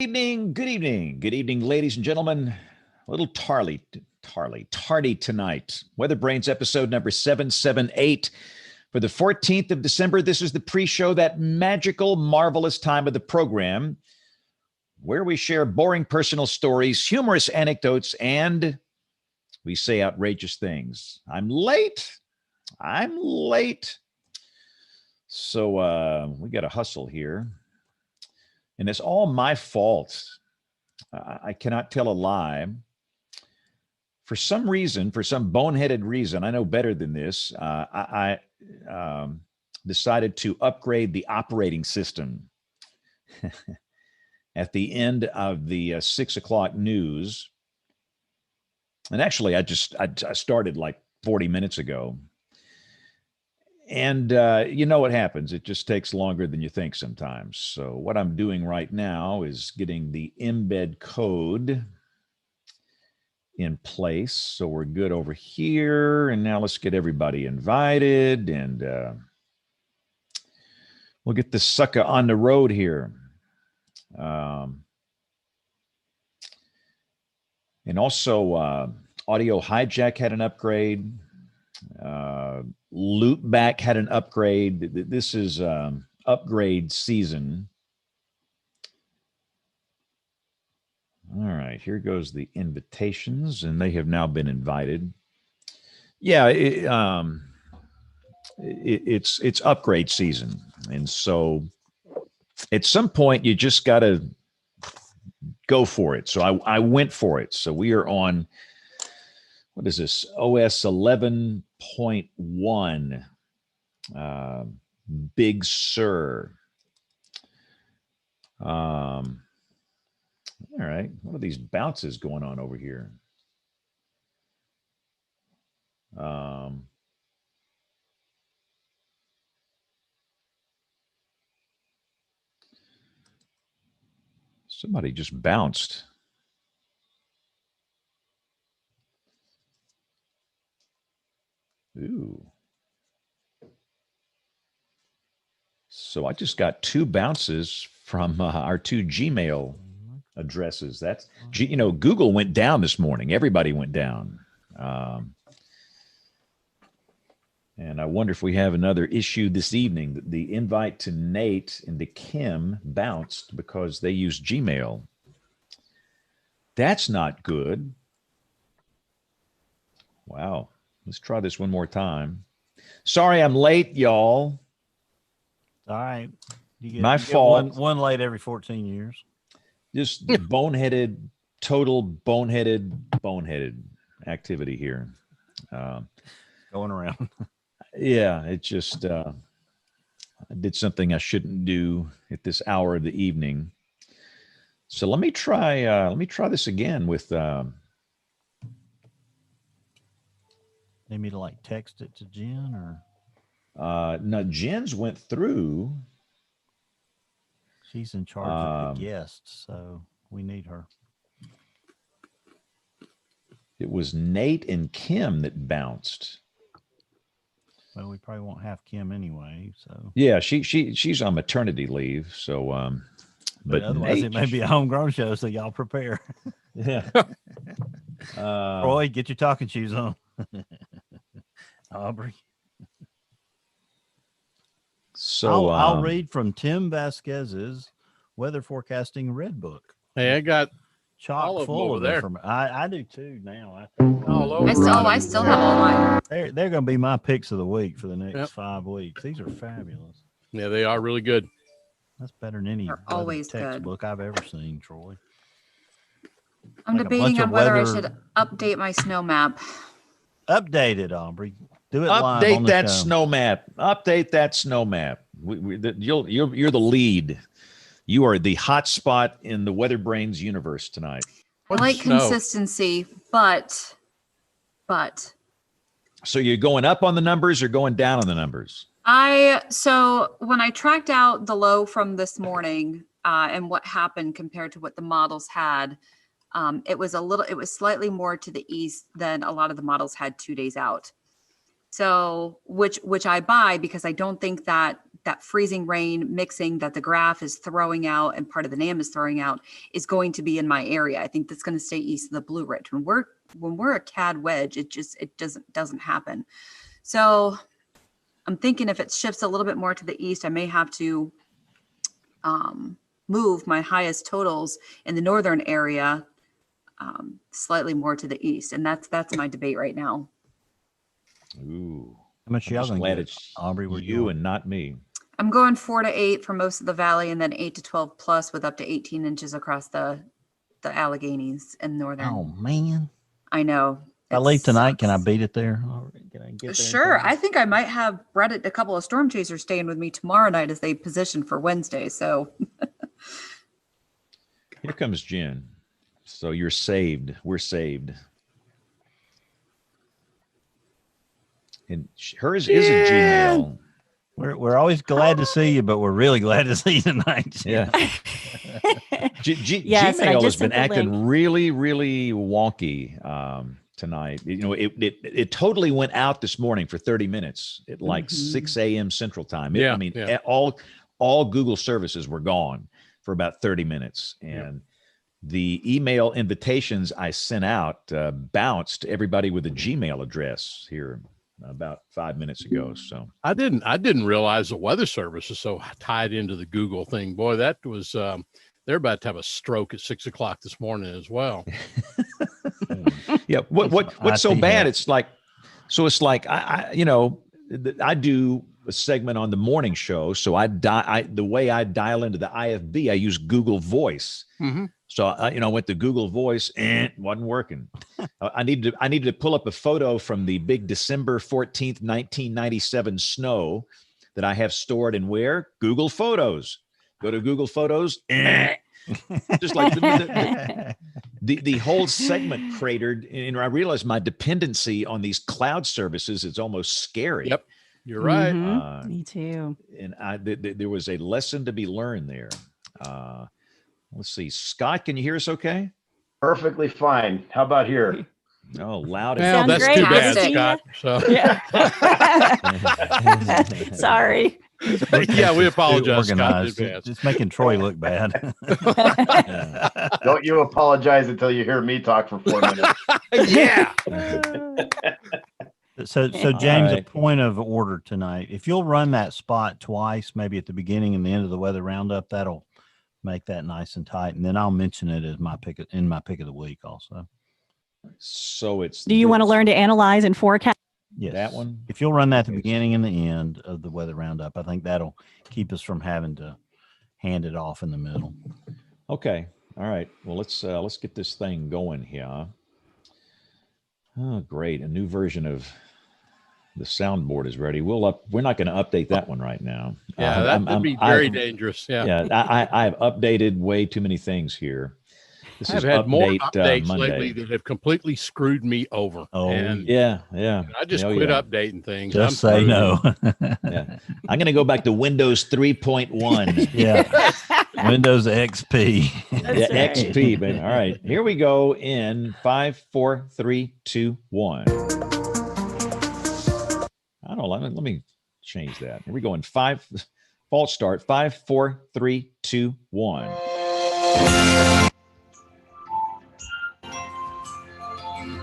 Good evening, ladies and gentlemen. A little tardy tonight. WeatherBrains episode number 778 for the 14th of December. This is the pre-show, that magical, marvelous time of the program where we share boring personal stories, humorous anecdotes, and we say outrageous things. I'm late. So we got to hustle here. And it's all my fault. I cannot tell a lie. For some reason, for some boneheaded reason, I know better than this, I decided to upgrade the operating system at the end of the 6 o'clock news. And actually, I started like 40 minutes ago. And you know what happens. It just takes longer than you think sometimes. So what I'm doing right now is getting the embed code in place. So we're good over here. And now let's get everybody invited. And we'll get this sucker on the road here. And also Audio Hijack had an upgrade. Loopback had an upgrade. This is upgrade season. All right, here goes the invitations, and they have now been invited. Yeah, it's upgrade season, and so at some point you just got to go for it. So I went for it. So we are on, what is this? OS 11.1, Big Sur. All right. What are these bounces going on over here? Somebody just bounced. Ooh. So I just got 2 bounces from our 2 Gmail addresses. That's, Google went down this morning. Everybody went down. And I wonder if we have another issue this evening. The invite to Nate and to Kim bounced because they used Gmail. That's not good. Wow. Let's try this one more time. Sorry, I'm late, y'all. All right. My fault. One late every 14 years. Just boneheaded, total boneheaded activity here. Going around. Yeah, it just, I did something I shouldn't do at this hour of the evening. So let me try this again with, Need me to like text it to Jen or? No, Jen's went through. She's in charge of the guests, so we need her. It was Nate and Kim that bounced. Well, we probably won't have Kim anyway, so. Yeah, she's on maternity leave, so but otherwise Nate, it may be a homegrown show, so y'all prepare. Yeah. Roy, get your talking shoes on. Aubrey. So I'll read from Tim Vasquez's weather forecasting red book. Hey, I got chock full of there. I do too now. I still have all mine. They're going to be my picks of the week for the next 5 weeks. These are fabulous. Yeah, they are really good. That's better than any textbook I've ever seen, Troy. I'm debating on whether I should update my snow map. Update it, Aubrey. Do it live on the show. Snow map. Update that snow map. You're the lead. You are the hot spot in the WeatherBrains universe tonight. I like consistency, but. So you're going up on the numbers or going down on the numbers? So when I tracked out the low from this morning and what happened compared to what the models had, it was slightly more to the east than a lot of the models had 2 days out. So which I buy because I don't think that that freezing rain mixing that the graph is throwing out and part of the NAM is throwing out is going to be in my area. I think that's going to stay east of the Blue Ridge. When we're a CAD wedge, it doesn't happen. So I'm thinking if it shifts a little bit more to the east, I may have to move my highest totals in the northern area slightly more to the east, and that's my debate right now. Ooh. How much I'm y'all just gonna glad get, it's Aubrey? Were you and not me. I'm going 4 to 8 for most of the valley, and then 8 to 12 plus with up to 18 inches across the Alleghenies and northern. Oh man! I know. If I leave tonight, can I beat it there? Can I get there? Sure. I think I might have Brett, a couple of storm chasers staying with me tomorrow night as they position for Wednesday. So Here comes Jen. So you're saved. We're saved. And hers is a Gmail. We're always glad to see you, but we're really glad to see you tonight. Yeah. Yes, and I Gmail has just been sent the acting link. really, really wonky tonight. You know, it totally went out this morning for 30 minutes at like 6 a.m. Central Time. Yeah, I mean, yeah. all Google services were gone for about 30 minutes. And the email invitations I sent out bounced everybody with a Gmail address here about 5 minutes ago. So I didn't realize the Weather Service is so tied into the Google thing. Boy, that was they're about to have a stroke at 6 o'clock this morning as well. yeah, what's so IT bad? hack. It's like I do a segment on the morning show. So the way I dial into the IFB, I use Google Voice. Mhm. So I went to Google Voice and wasn't working. I needed to pull up a photo from the big December 14th, 1997 snow that I have stored in where? Google Photos. Go to Google Photos. Just like the whole segment cratered, and I realized my dependency on these cloud services is almost scary. Yep, you're right. Mhm. Me too. And there was a lesson to be learned there. Let's see. Scott, can you hear us okay? Perfectly fine. How about here? Oh, loud and Well, Sounds that's great. too bad, Fantastic. Scott. So Yeah. Sorry. yeah, we apologize, Scott, in Organized. advance. Just making Troy look bad. Don't you apologize until you hear me talk for 4 minutes. Yeah. So James, right. a point of order tonight. If you'll run that spot twice, maybe at the beginning and the end of the weather roundup, that'll make that nice and tight. And then I'll mention it as my pick of the week also. So it's. Do you want to learn to analyze and forecast? Yes. That one? If you'll run that at the beginning and the end of the weather roundup, I think that'll keep us from having to hand it off in the middle. Okay. All right. Well, let's get this thing going here. Oh, great! A new version of the soundboard is ready. We're not going to update that one right now. Yeah, that would be very dangerous. Yeah. Yeah, I have updated way too many things here. This I've is had more update updates Monday. lately that have completely screwed me over. Oh, and Yeah. I just Oh, quit yeah. updating things. just I'm say through. no. Yeah. I'm going to go back to Windows 3.1. Yeah. Windows XP. Yeah, XP, baby. All right. Here we go in 5, 4, 3, 2, 1. I don't know. Let me change that. Here we go in 5. False start. 5, 4, 3, 2, 1.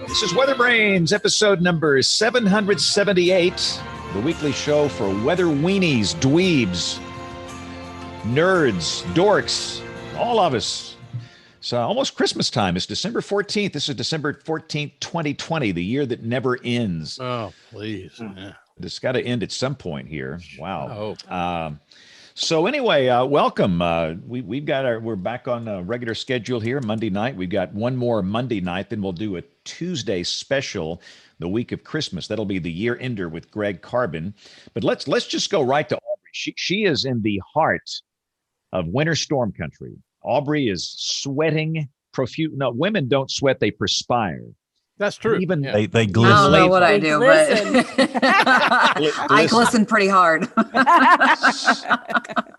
This is WeatherBrains, episode number 778, the weekly show for weather weenies, dweebs, nerds, dorks, all of us. It's almost Christmas time. It's December 14th. This is December 14th, 2020, the year that never ends. Oh, please. Yeah. It's got to end at some point here. Wow. I hope. So anyway, welcome. We're back on a regular schedule here Monday night. We've got one more Monday night, then we'll do a Tuesday special the week of Christmas. That'll be the year ender with Greg Carbon. But let's just go right to Aubrey. She is in the heart of winter storm country. Aubrey is sweating profuse. No, women don't sweat; they perspire. That's true. Even Yeah. They I don't glisten. know what I They do, glisten. but I glisten pretty hard.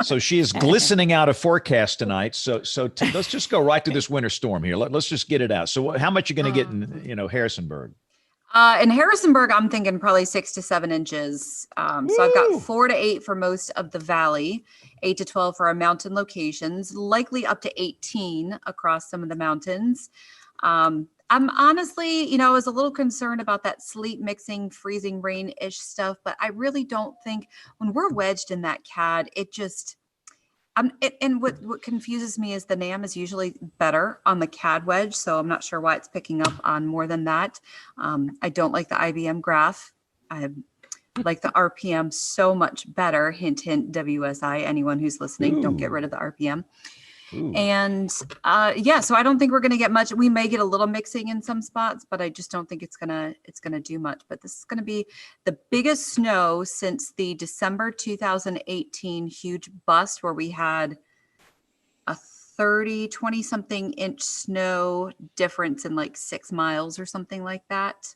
So she is glistening out a forecast tonight. So let's just go right to this winter storm here. Let's just get it out. So how much are you going to get in Harrisonburg? In Harrisonburg, I'm thinking probably 6 to 7 inches. So I've got 4 to 8 for most of the valley, 8 to 12 for our mountain locations, likely up to 18 across some of the mountains. I'm honestly, I was a little concerned about that sleet mixing, freezing rain-ish stuff, but I really don't think when we're wedged in that CAD, it just, and what confuses me is the NAM is usually better on the CAD wedge, so I'm not sure why it's picking up on more than that. I don't like the IBM graph. I like the RPM so much better. Hint, hint, WSI. Anyone who's listening, don't get rid of the RPM. Ooh. And so I don't think we're going to get much. We may get a little mixing in some spots, but I just don't think it's gonna do much. But this is going to be the biggest snow since the December 2018 huge bust where we had a 20 something inch snow difference in like 6 miles or something like that.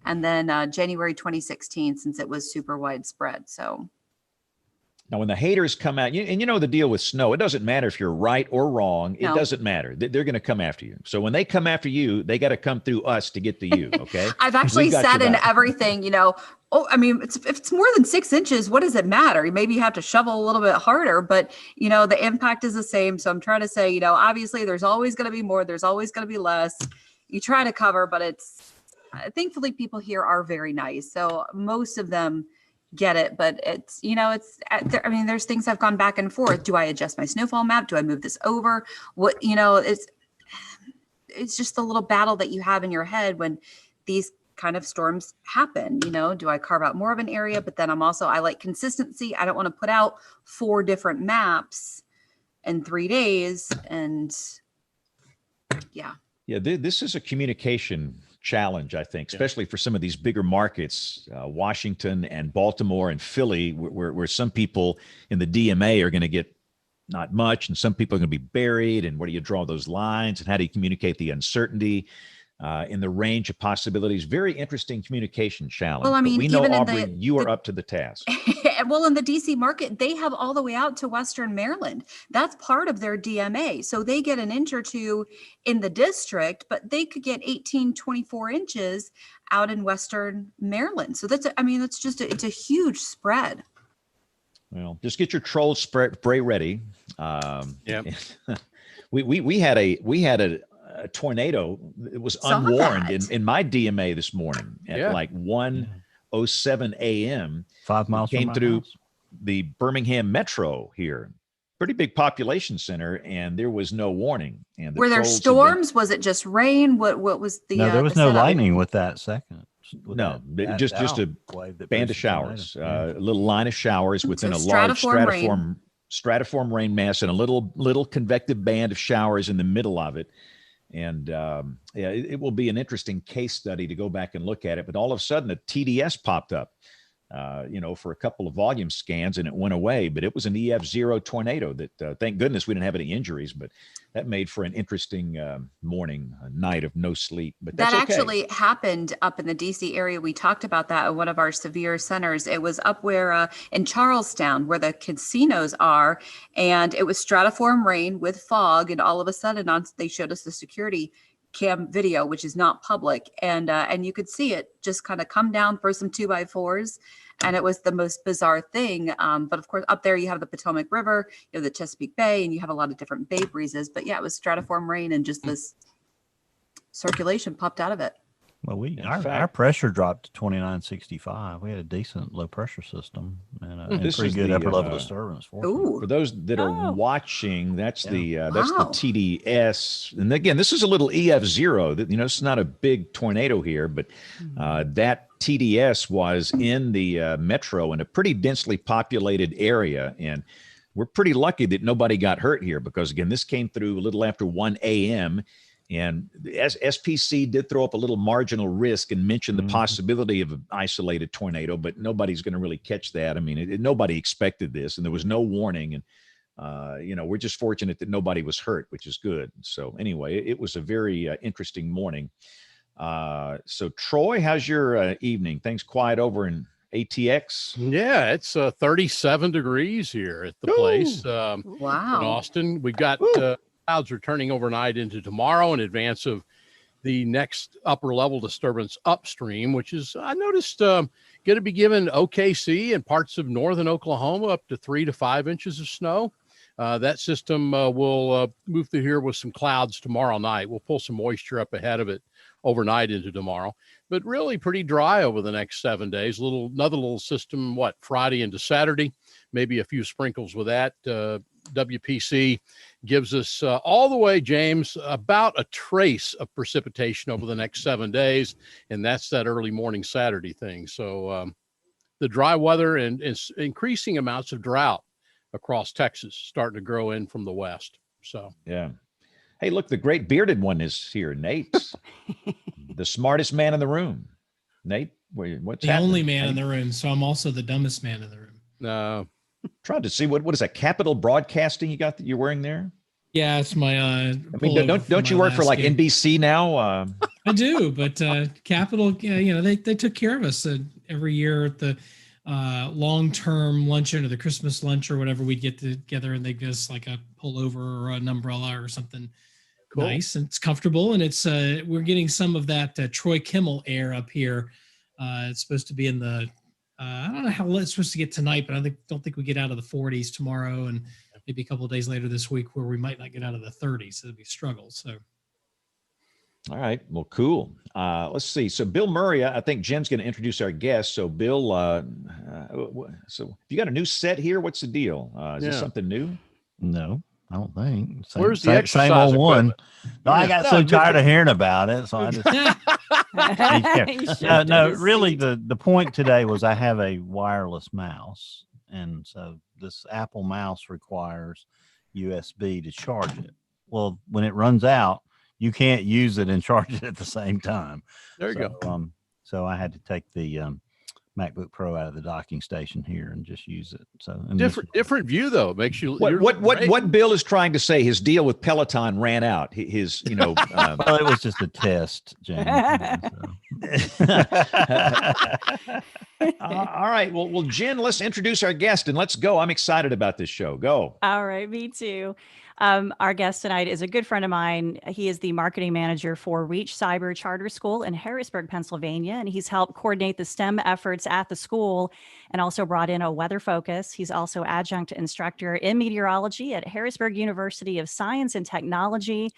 And then January 2016, since it was super widespread. So now, when the haters come out, and you know the deal with snow, it doesn't matter if you're right or wrong. It No. doesn't matter. They're going to come after you. So when they come after you, they got to come through us to get to you. Okay. I've actually We've got said your in back. everything, if it's more than 6 inches, what does it matter? Maybe you have to shovel a little bit harder, but the impact is the same. So I'm trying to say, obviously there's always going to be more, there's always going to be less. You try to cover, but it's thankfully people here are very nice. So most of them get it, but it's there's things I've gone back and forth. Do I adjust my snowfall map? Do I move this over? What it's just the little battle that you have in your head when these kind of storms happen. Do I carve out more of an area? But then I like consistency. I don't want to put out 4 different maps in 3 days. And yeah, this is a communication challenge, I think, especially for some of these bigger markets, Washington and Baltimore and Philly, where some people in the DMA are going to get not much, and some people are going to be buried. And where do you draw those lines, and how do you communicate the uncertainty in the range of possibilities? Very interesting communication challenge. Well, I mean, but we know, even in Aubrey, you are up to the task. Well, in the DC market, they have all the way out to Western Maryland. That's part of their DMA. So they get an inch or two in the district, but they could get 18, 24 inches out in Western Maryland. So it's a huge spread. Well, just get your troll spray ready. We had a tornado. It was unwarned in my DMA this morning at like 1:07 a.m. 5 miles came from my through house. the Birmingham Metro here, pretty big population center, and there was no warning. And Were there storms? Was it just rain? What was the? No, there was the no setup? lightning with that second. No, just a band of showers, a little line of showers within a large stratiform rain mass, and a little convective band of showers in the middle of it. And it will be an interesting case study to go back and look at it. But all of a sudden, a TDS popped up, for a couple of volume scans, and it went away. But it was an EF0 tornado that, thank goodness, we didn't have any injuries. But that made for an interesting morning, a night of no sleep. But that's that okay. actually happened up in the DC area. We talked about that at one of our severe centers. It was up where in Charlestown, where the casinos are, and it was stratiform rain with fog. And all of a sudden, they showed us the security cam video, which is not public, and you could see it just kind of come down for some 2x4s, and it was the most bizarre thing. But of course, up there you have the Potomac River, you have the Chesapeake Bay, and you have a lot of different bay breezes. But yeah, it was stratiform rain, and just this circulation popped out of it. Well, our pressure dropped to 2965. We had a decent low pressure system and a pretty good upper level disturbance. Ooh. For those that are watching, that's the TDS. And again, this is a little EF0. It's not a big tornado here, but that TDS was in the metro in a pretty densely populated area. And we're pretty lucky that nobody got hurt here, because again, this came through a little after 1 a.m. And as SPC did throw up a little marginal risk and mention the possibility of an isolated tornado, but nobody's going to really catch that. I mean, nobody expected this, and there was no warning. And, we're just fortunate that nobody was hurt, which is good. So anyway, it was a very interesting morning. So Troy, how's your evening? Things quiet over in ATX? Yeah, it's 37 degrees here at the place. In Wow. Austin. We've got clouds returning overnight into tomorrow in advance of the next upper level disturbance upstream, which is, I noticed, going to be giving OKC and parts of northern Oklahoma up to 3 to 5 inches of snow. That system will move through here with some clouds tomorrow night. We'll pull some moisture up ahead of it overnight into tomorrow, but really pretty dry over the next 7 days. Another little system, Friday into Saturday, maybe a few sprinkles with that. WPC gives us all the way, James, about a trace of precipitation over the next 7 days, and that's that early morning Saturday thing. So the dry weather and increasing amounts of drought across Texas starting to grow in from the west. So yeah. Hey, look, the great bearded one is here, Nate, the smartest man in the room. Nate, what's the happening? only man in the room, so I'm also the dumbest man in the room. Trying to see what is that Capital Broadcasting you got that you're wearing there? Yeah, it's my. I mean, don't you work for like NBC now? I do, but Capital, they took care of us every year at the long-term luncheon or the Christmas lunch or whatever. We'd get together and they'd give us like a pullover or an umbrella or something nice, and it's comfortable. And it's we're getting some of that Troy Kimmel air up here. It's supposed to be in the I don't know how late it's supposed to get tonight, but don't think we get out of the 40s tomorrow, and maybe a couple of days later this week where we might not get out of the 30s. So it'll be struggles. So. All right. Well, cool. Let's see. So Bill Murray, I think Jim's going to introduce our guest. So Bill, so you got a new set here. What's the deal? Is this something new? No, I don't think. Where's the same old one? No, I got so tired of hearing about it. So I just, no, really the point today was I have a wireless mouse. And so this Apple mouse requires USB to charge it. Well, when it runs out, you can't use it and charge it at the same time. There you go. So I had to take the MacBook Pro out of the docking station here and just use it. So different view though. It makes you what Bill is trying to say. His deal with Peloton ran out. His well, it was just a test, James. All right. Well, Jen, let's introduce our guest and let's go. I'm excited about this show. Go. All right, me too. Our guest tonight is a good friend of mine. He is the marketing manager for Reach Cyber Charter School in Harrisburg, Pennsylvania, and he's helped coordinate the STEM efforts at the school and also brought in a weather focus. He's also adjunct instructor in meteorology at Harrisburg University of Science and Technology.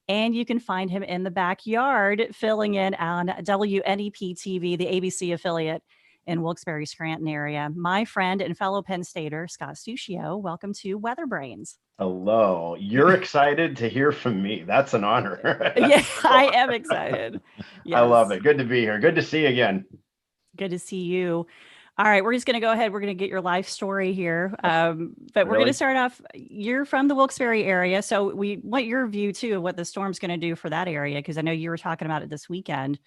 And you can find him in the backyard filling in on WNEP TV, the ABC affiliate in Wilkes-Barre, Scranton area. My friend and fellow Penn Stater, Scott Stuccio, welcome to WeatherBrains. Hello. You're excited to hear from me. That's an honor. Yeah, I am excited. Yes. I love it. Good to be here. Good to see you again. Good to see you. All right, we're just going to go ahead. We're going to get your life story here. But we're going to start off. You're from the Wilkes-Barre area, so we want your view, too, of what the storm's going to do for that area, because I know you were talking about it this weekend.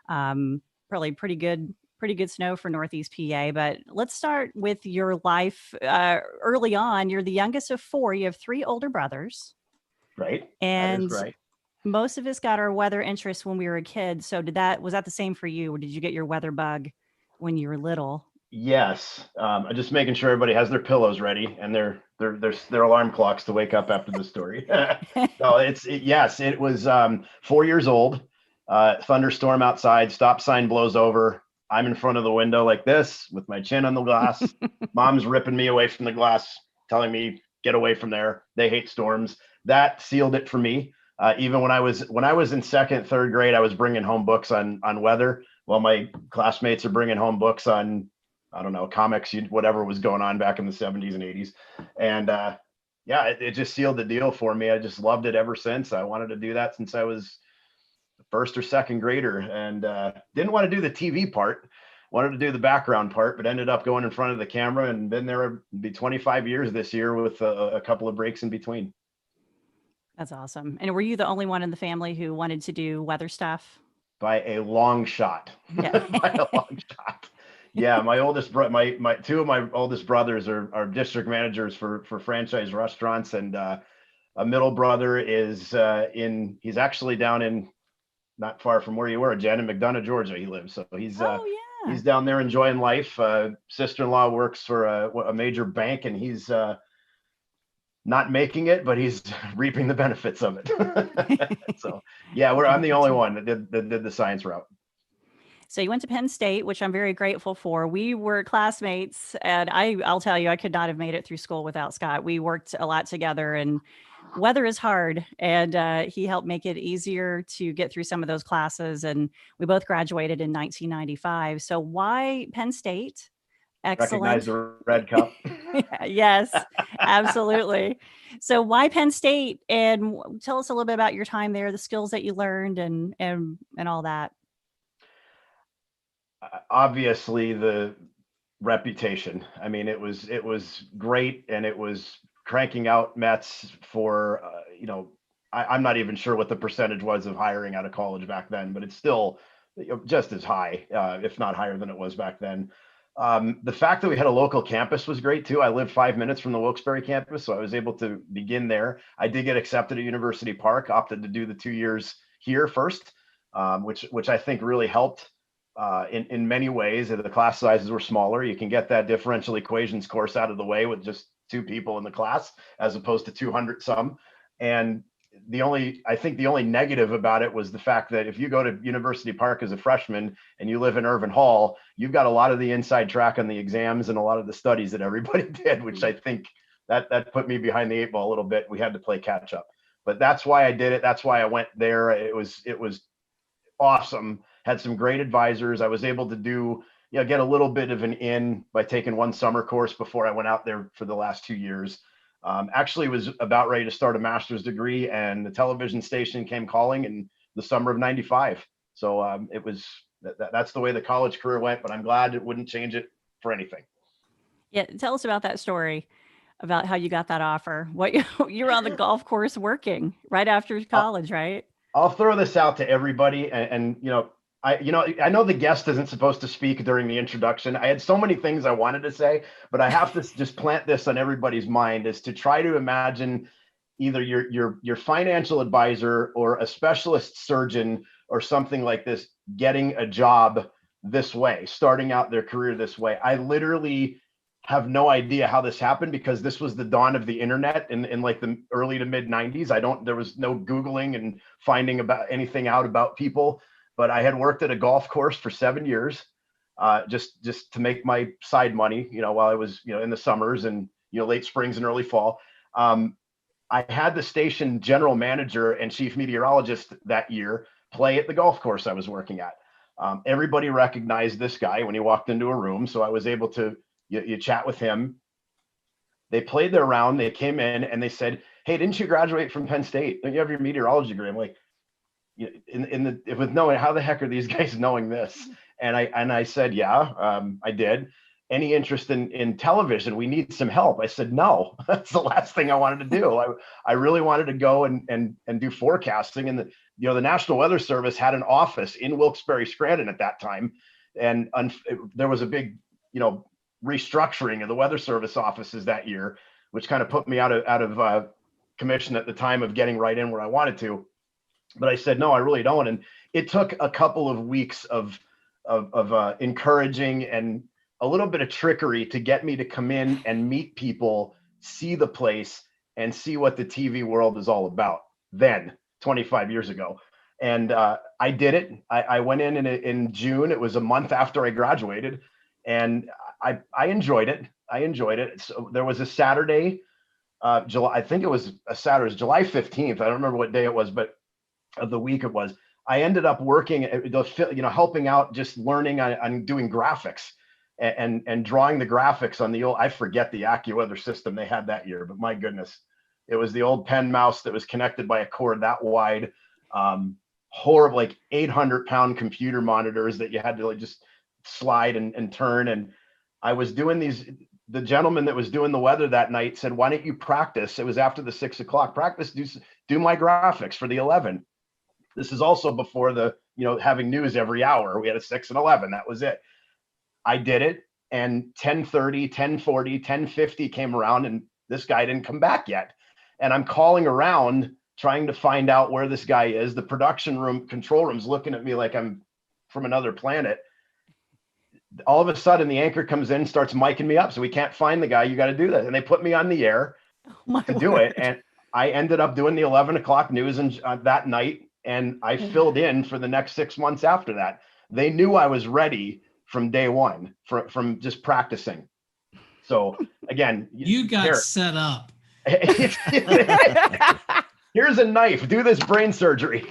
Probably pretty good snow for Northeast PA, but let's start with your life early on. You're the youngest of four. You have three older brothers. Right. And that is right. Most of us got our weather interest when we were a kid. So was that the same for you? Or did you get your weather bug when you were little? Yes. I'm just making sure everybody has their pillows ready and their alarm clocks to wake up after the story. No, it was 4 years old. Thunderstorm outside, stop sign blows over. I'm in front of the window like this with my chin on the glass. Mom's ripping me away from the glass, telling me, get away from there. They hate storms. That sealed it for me. Even when I was in second, third grade, I was bringing home books on weather while my classmates are bringing home books on, I don't know, comics, whatever was going on back in the 70s and 80s. And it just sealed the deal for me. I just loved it ever since. I wanted to do that since I was first or second grader, and didn't want to do the TV part, wanted to do the background part, but ended up going in front of the camera and been there. Be 25 years this year with a couple of breaks in between. That's awesome. And were you the only one in the family who wanted to do weather stuff? By a long shot. Yeah. By a long shot. Yeah, my oldest two of my oldest brothers are district managers for franchise restaurants, and a middle brother is he's actually down in not far from where you were, Jen, in McDonough, Georgia. He lives, so he's down there enjoying life. Sister-in-law works for a major bank, and he's not making it, but he's reaping the benefits of it. So yeah, I'm the only one that did the science route. So you went to Penn State, which I'm very grateful for. We were classmates, and I'll tell you, I could not have made it through school without Scott. We worked a lot together, and weather is hard, and he helped make it easier to get through some of those classes. And we both graduated in 1995. So why Penn State? Excellent. Recognize the red cup. Yes, absolutely. So why Penn State? And tell us a little bit about your time there, the skills that you learned, and all that. Obviously, the reputation. I mean, it was great, and it was cranking out Mets for I'm not even sure what the percentage was of hiring out of college back then, but it's still just as high, if not higher than it was back then. The fact that we had a local campus was great too. I lived 5 minutes from the Wilkes-Barre campus, so I was able to begin there. I did get accepted at University Park, opted to do the 2 years here first, which I think really helped in many ways. The class sizes were smaller. You can get that differential equations course out of the way with just 2 people in the class, as opposed to 200 some. And I think the only negative about it was the fact that if you go to University Park as a freshman and you live in Irvin Hall, you've got a lot of the inside track on the exams and a lot of the studies that everybody did, which I think that put me behind the 8 ball a little bit. We had to play catch up, but that's why I did it. That's why I went there. It was awesome. Had some great advisors. I was able to get a little bit of an in by taking 1 summer course before I went out there for the last 2 years. Actually was about ready to start a master's degree, and the television station came calling in the summer of '95. So it was that's the way the college career went, but I'm glad it wouldn't change it for anything. Yeah, tell us about that story, about how you got that offer. What you were on the golf course working right after college, right? I'll throw this out to everybody, and I know the guest isn't supposed to speak during the introduction. I had so many things I wanted to say, but I have to just plant this on everybody's mind, is to try to imagine either your financial advisor or a specialist surgeon or something like this getting a job this way, starting out their career this way. I literally have no idea how this happened, because this was the dawn of the internet in like the early to mid 90s. There was no Googling and finding about anything out about people. But I had worked at a golf course for 7 years, just to make my side money, while I was, in the summers and, late springs and early fall. I had the station general manager and chief meteorologist that year play at the golf course I was working at. Everybody recognized this guy when he walked into a room. So I was able to you chat with him. They played their round. They came in and they said, "Hey, didn't you graduate from Penn State? Don't you have your meteorology degree?" I'm like, with knowing, how the heck are these guys knowing this? And I said, "Yeah, I did. Any interest in television? We need some help." I said, "No." That's the last thing I wanted to do. I really wanted to go and do forecasting. And the National Weather Service had an office in Wilkes-Barre, Scranton at that time. And there was a big, restructuring of the Weather Service offices that year, which kind of put me out of commission at the time of getting right in where I wanted to. But I said, "No, I really don't." And it took a couple of weeks of encouraging and a little bit of trickery to get me to come in and meet people, see the place, and see what the TV world is all about then, 25 years ago. And I did it. I went in June. It was a month after I graduated, and I enjoyed it. So there was a Saturday, I think it was a Saturday, July 15th. I don't remember what day it was, but of the week it was. I ended up working, helping out, just learning on doing graphics and drawing the graphics on the old, I forget the AccuWeather system they had that year, but my goodness, it was the old pen mouse that was connected by a cord that wide, horrible, like 800-pound computer monitors that you had to just slide and turn. And I was doing the gentleman that was doing the weather that night said, "Why don't you practice?" It was after the 6 o'clock. "Practice, do my graphics for the 11. This is also before the, having news every hour. We had a 6 and 11. That was it. I did it. And 10:30, 10:40, 10:50 came around, and this guy didn't come back yet. And I'm calling around trying to find out where this guy is. The production room, control room's looking at me like I'm from another planet. All of a sudden, the anchor comes in, starts micing me up. "So we can't find the guy. You got to do that." And they put me on the air. My to do word. it. And I ended up doing the 11 o'clock news and that night, and I filled in for the next 6 months after that. They knew I was ready from day one from just practicing. So again, You got here, set up. here's a knife. Do this brain surgery.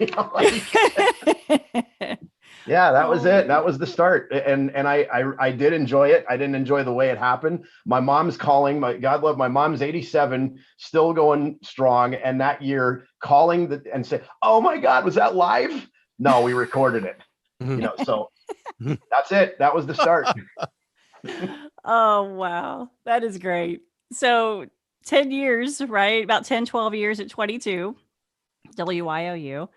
Yeah, that was it. That was the start. And I did enjoy it. I didn't enjoy the way it happened. My mom's calling. God love my mom's 87, still going strong. And that year calling and say, "Oh my God, was that live?" No, we recorded it. So that's it. That was the start. Oh, wow. That is great. So 10 years, right? About 10, 12 years at 22, WYOU.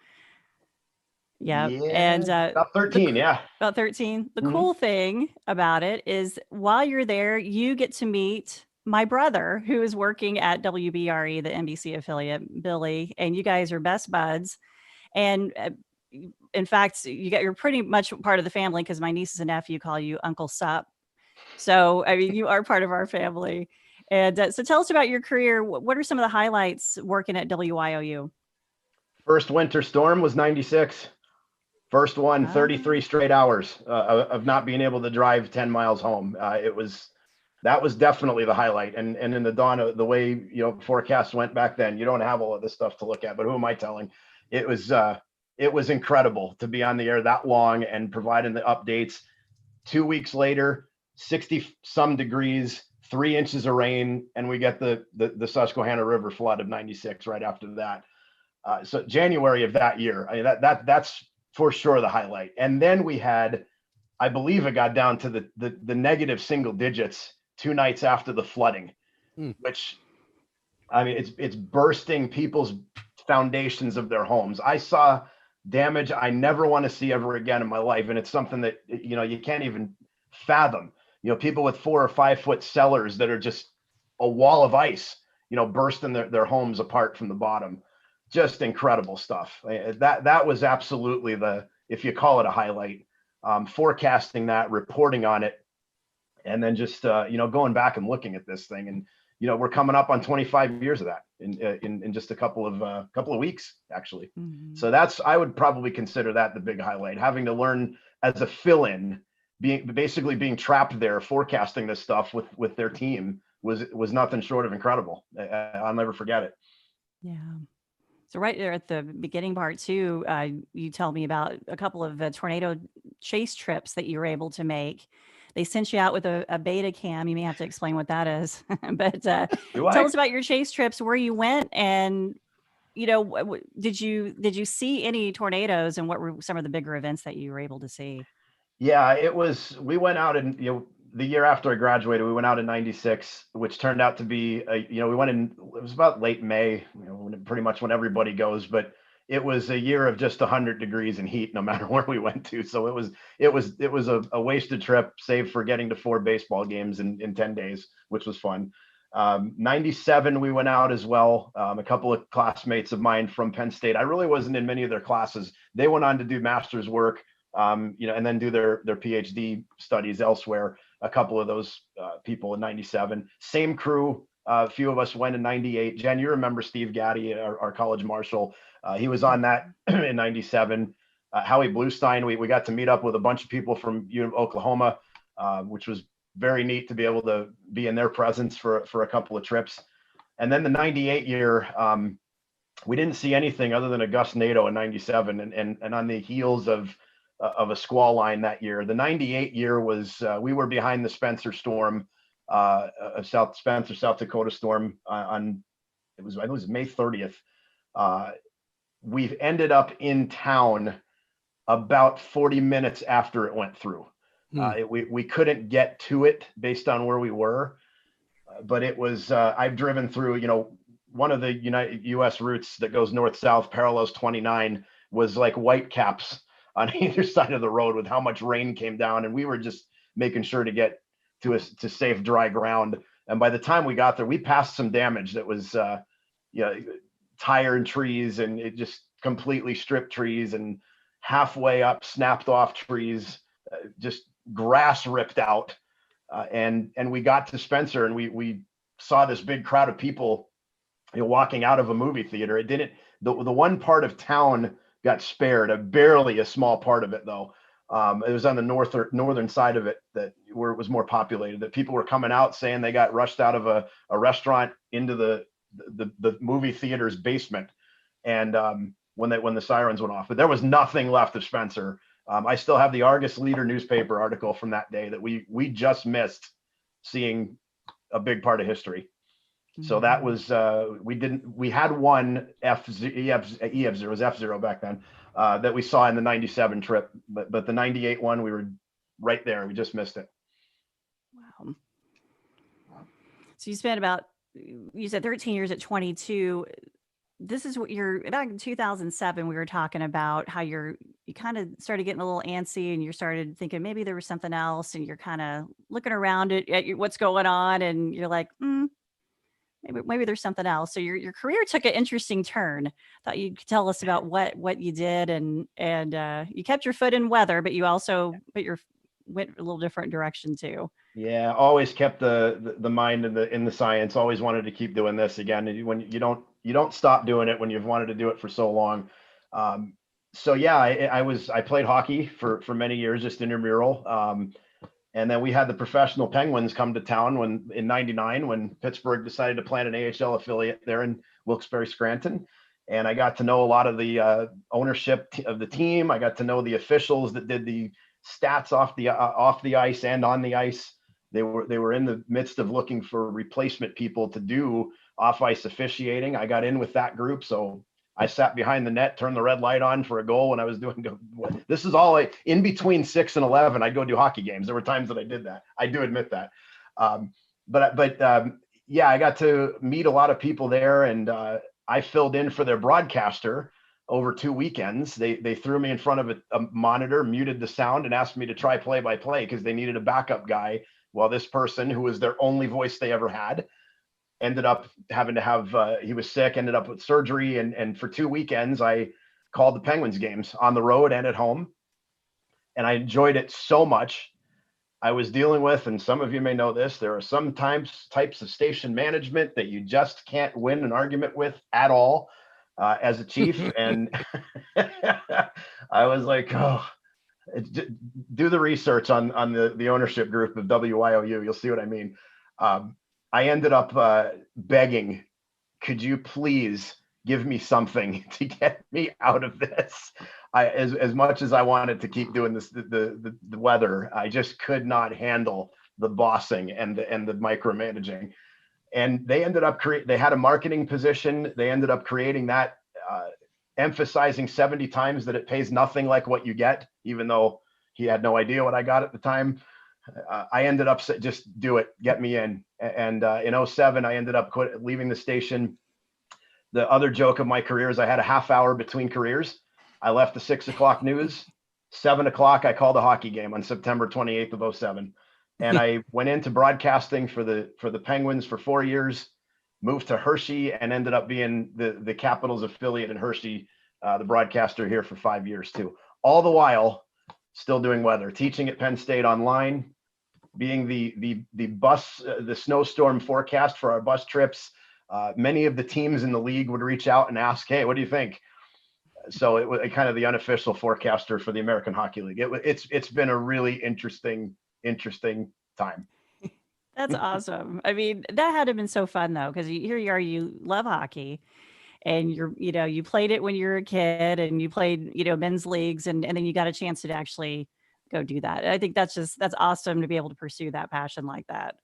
Yeah. And about 13. Yeah. about 13. The Mhm. cool thing about it is while you're there, you get to meet my brother who is working at WBRE, the NBC affiliate, Billy, and you guys are best buds. And in fact, you're pretty much part of the family because my nieces and nephew call you Uncle Sup. So, I mean, you are part of our family. And so tell us about your career. What are some of the highlights working at WYOU? First winter storm was 96. First one, 33 straight hours of not being able to drive 10 miles home. That was definitely the highlight. And in the dawn of the way, forecasts went back then, you don't have all of this stuff to look at, but who am I telling? It was incredible to be on the air that long and providing the updates. 2 weeks later, 60 some degrees, 3 inches of rain, and we get the Susquehanna River flood of 96 right after that. So January of that year, I mean, that's for sure the highlight. And then we had, I believe it got down to the negative single digits 2 nights after the flooding, which, I mean, it's bursting people's foundations of their homes. I saw damage I never want to see ever again in my life. And it's something that, you can't even fathom. People with 4 or 5 foot cellars that are just a wall of ice, bursting their homes apart from the bottom. Just incredible stuff. That was absolutely if you call it a highlight, forecasting that, reporting on it, and then just, going back and looking at this thing. And, we're coming up on 25 years of that in just a couple of weeks, actually. Mm-hmm. So I would probably consider that the big highlight, having to learn as a fill-in, basically being trapped there, forecasting this stuff with their team was nothing short of incredible. I'll never forget it. Yeah. So right there at the beginning part too, you tell me about a couple of tornado chase trips that you were able to make. They sent you out with a beta cam. You may have to explain what that is, but tell us about your chase trips, where you went, and did you see any tornadoes, and what were some of the bigger events that you were able to see? Yeah, we went out and the year after I graduated, we went out in 96, which turned out to be, we went in, it was about late May, pretty much when everybody goes, but it was a year of just 100 degrees and heat no matter where we went to. So it was a wasted trip, save for getting to 4 baseball games in 10 days, which was fun. 97, we went out as well. A couple of classmates of mine from Penn State. I really wasn't in many of their classes. They went on to do master's work, and then do their PhD studies elsewhere. A couple of those people in 97, same crew. A few of us went in 98. Jen, you remember Steve Gaddy, our college marshal. He was on that in 97. Howie Bluestein, we got to meet up with a bunch of people from Oklahoma, which was very neat to be able to be in their presence for a couple of trips. And then the 98 year, we didn't see anything other than a gust NATO in 97. And on the heels of a squall line that year. The 98 year was, we were behind the Spencer storm, South Dakota storm it was May 30th. We've ended up in town about 40 minutes after it went through. We couldn't get to it based on where we were, but it was, I've driven through, one of the U.S. routes that goes north-south, parallels 29, was like Whitecaps on either side of the road with how much rain came down. And we were just making sure to get to safe, dry ground. And by the time we got there, we passed some damage that was, tire and trees, and it just completely stripped trees, and halfway up snapped off trees, just grass ripped out. And we got to Spencer, and we saw this big crowd of people walking out of a movie theater. It didn't, the one part of town got spared, barely a small part of it though. It was on the northern side of it where it was more populated, that people were coming out saying they got rushed out of a restaurant into the movie theater's basement. And when the sirens went off, but there was nothing left of Spencer. I still have the Argus Leader newspaper article from that day that we just missed seeing a big part of history. So that was, we had one EF0, it was F0 back then, that we saw in the 97 trip, but the 98 one, we were right there. We just missed it. Wow. So you spent you said 13 years at 22. This is what back in 2007, we were talking about how you kind of started getting a little antsy and you started thinking maybe there was something else, and you're kind of looking around at what's going on, and you're like, maybe there's something else. So your career took an interesting turn. Thought you could tell us about what you did, and you kept your foot in weather, but you also went a little different direction too. Yeah, always kept the mind in the science. Always wanted to keep doing this again. When you don't stop doing it when you've wanted to do it for so long. So yeah, I played hockey for many years, just intramural. And then we had the professional Penguins come to town in '99 when Pittsburgh decided to plant an AHL affiliate there in Wilkes-Barre, Scranton. And I got to know a lot of the ownership of the team. I got to know the officials that did the stats off the ice and on the ice. They were in the midst of looking for replacement people to do off ice officiating. I got in with that group, so I sat behind the net, turned the red light on for a goal when I was doing. This is all in between 6 and 11. I'd go do hockey games. There were times that I did that. I do admit that. But yeah, I got to meet a lot of people there, and I filled in for their broadcaster over 2 weekends. They threw me in front of a monitor, muted the sound, and asked me to try play-by-play because they needed a backup guy. While this person, who was their only voice they ever had, ended up having to have, he was sick, ended up with surgery. And for 2 weekends, I called the Penguins games on the road and at home. And I enjoyed it so much. I was dealing with, and some of you may know this, there are some types of station management that you just can't win an argument with at all as a chief. And I was like, oh, do the research on the ownership group of WYOU. You'll see what I mean. I ended up begging, could you please give me something to get me out of this? As much as I wanted to keep doing this, the weather, I just could not handle the bossing and the micromanaging. And they ended up they had a marketing position. They ended up creating that, emphasizing 70 times that it pays nothing like what you get, even though he had no idea what I got at the time. I ended up just do it, get me in. And in 07, I ended up leaving the station. The other joke of my career is I had a half hour between careers. I left the 6 o'clock news. 7 o'clock, I called a hockey game on September 28th of 07. And I went into broadcasting for the Penguins for 4 years, moved to Hershey, and ended up being the Capitals affiliate in Hershey, the broadcaster here for 5 years too. All the while still doing weather, teaching at Penn State online, being the bus, the snowstorm forecast for our bus trips. Many of the teams in the league would reach out and ask, hey, what do you think? So it was kind of the unofficial forecaster for the American Hockey League. It's been a really interesting time. That's awesome. I mean, that had to have been so fun though, because here you are, you love hockey, and you played it when you were a kid, and you played, men's leagues, and then you got a chance to actually go do that. I think that's awesome to be able to pursue that passion like that.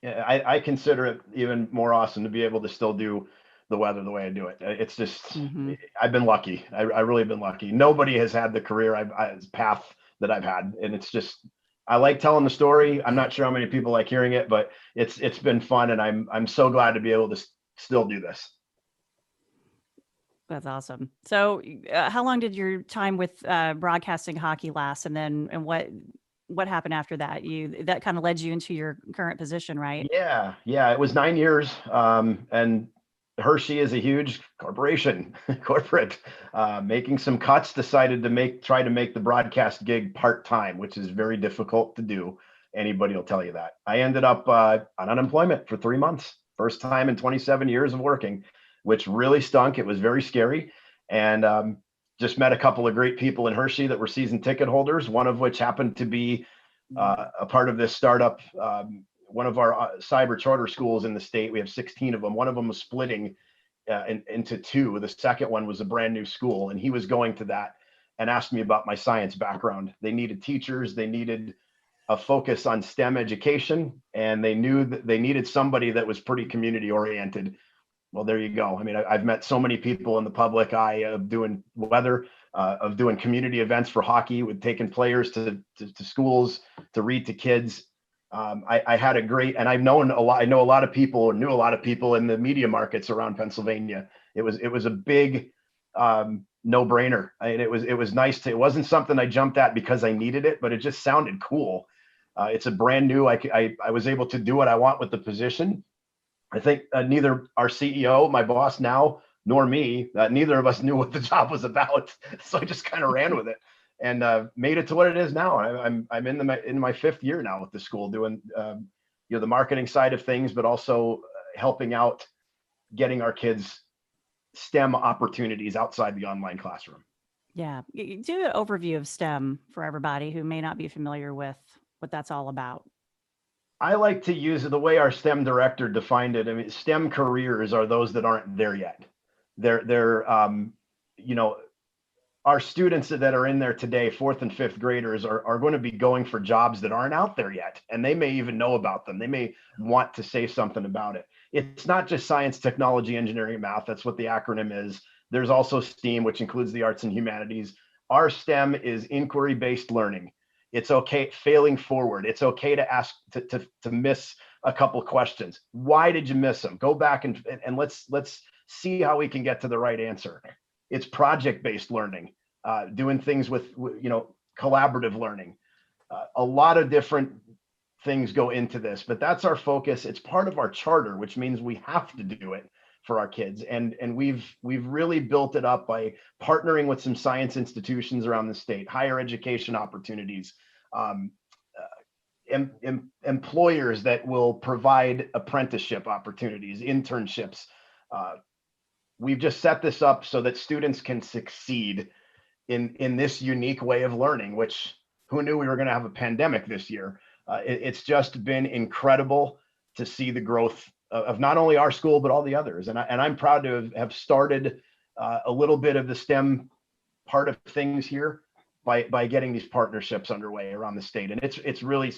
Yeah, I consider it even more awesome to be able to still do the weather the way I do it. It's just, I've been lucky. I really been lucky. Nobody has had the career path that I've had. And it's just, I like telling the story. I'm not sure how many people like hearing it, but it's been fun. And I'm so glad to be able to still do this. That's awesome. So how long did your time with broadcasting hockey last? And what happened after that? That kind of led you into your current position, right? Yeah. It was 9 years. And Hershey is a huge corporation, making some cuts, decided to try to make the broadcast gig part-time, which is very difficult to do. Anybody will tell you that. I ended up on unemployment for 3 months, first time in 27 years of working. which really stunk. It was very scary. And just met a couple of great people in Hershey that were season ticket holders, one of which happened to be a part of this startup. One of our cyber charter schools in the state, we have 16 of them. One of them was splitting into two. The second one was a brand new school, and he was going to that and asked me about my science background. They needed teachers, they needed a focus on STEM education, and they knew that they needed somebody that was pretty community oriented. Well, there you go. I mean, I've met so many people in the public eye of doing weather, of doing community events for hockey, with taking players to schools to read to kids. I had a great, and I've known a lot. I know a lot of people, or knew a lot of people in the media markets around Pennsylvania. It was a big no-brainer. And it was nice to. It wasn't something I jumped at because I needed it, but it just sounded cool. It's a brand new. I was able to do what I want with the position. I think neither our CEO, my boss now, nor me, neither of us knew what the job was about. So I just kind of ran with it and made it to what it is now. I'm in my 5th year now with the school, doing the marketing side of things, but also helping out getting our kids STEM opportunities outside the online classroom. Yeah, do an overview of STEM for everybody who may not be familiar with what that's all about. I like to use the way our STEM director defined it. I mean, STEM careers are those that aren't there yet. They're our students that are in there today, 4th and 5th graders, are going to be going for jobs that aren't out there yet. And they may even know about them. They may want to say something about it. It's not just science, technology, engineering, and math. That's what the acronym is. There's also STEAM, which includes the arts and humanities. Our STEM is inquiry-based learning. It's okay failing forward. It's okay to ask, to miss a couple questions. Why did you miss them? Go back and let's see how we can get to the right answer. It's project-based learning, doing things with collaborative learning. A lot of different things go into this, but that's our focus. It's part of our charter, which means we have to do it for our kids. And we've really built it up by partnering with some science institutions around the state, higher education opportunities, employers that will provide apprenticeship opportunities, internships. We've just set this up so that students can succeed in this unique way of learning, which who knew we were going to have a pandemic this year? It's just been incredible to see the growth of not only our school, but all the others. And I'm proud to have started a little bit of the STEM part of things here by getting these partnerships underway around the state. And it's really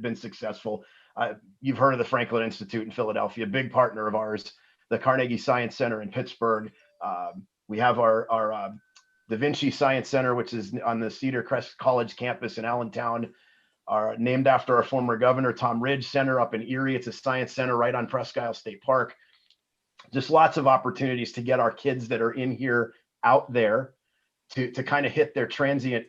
been successful. You've heard of the Franklin Institute in Philadelphia, a big partner of ours, the Carnegie Science Center in Pittsburgh. We have our Da Vinci Science Center, which is on the Cedar Crest College campus in Allentown, are named after our former governor, Tom Ridge Center up in Erie. It's a science center right on Presque Isle State Park. Just lots of opportunities to get our kids that are in here out there to kind of hit their transient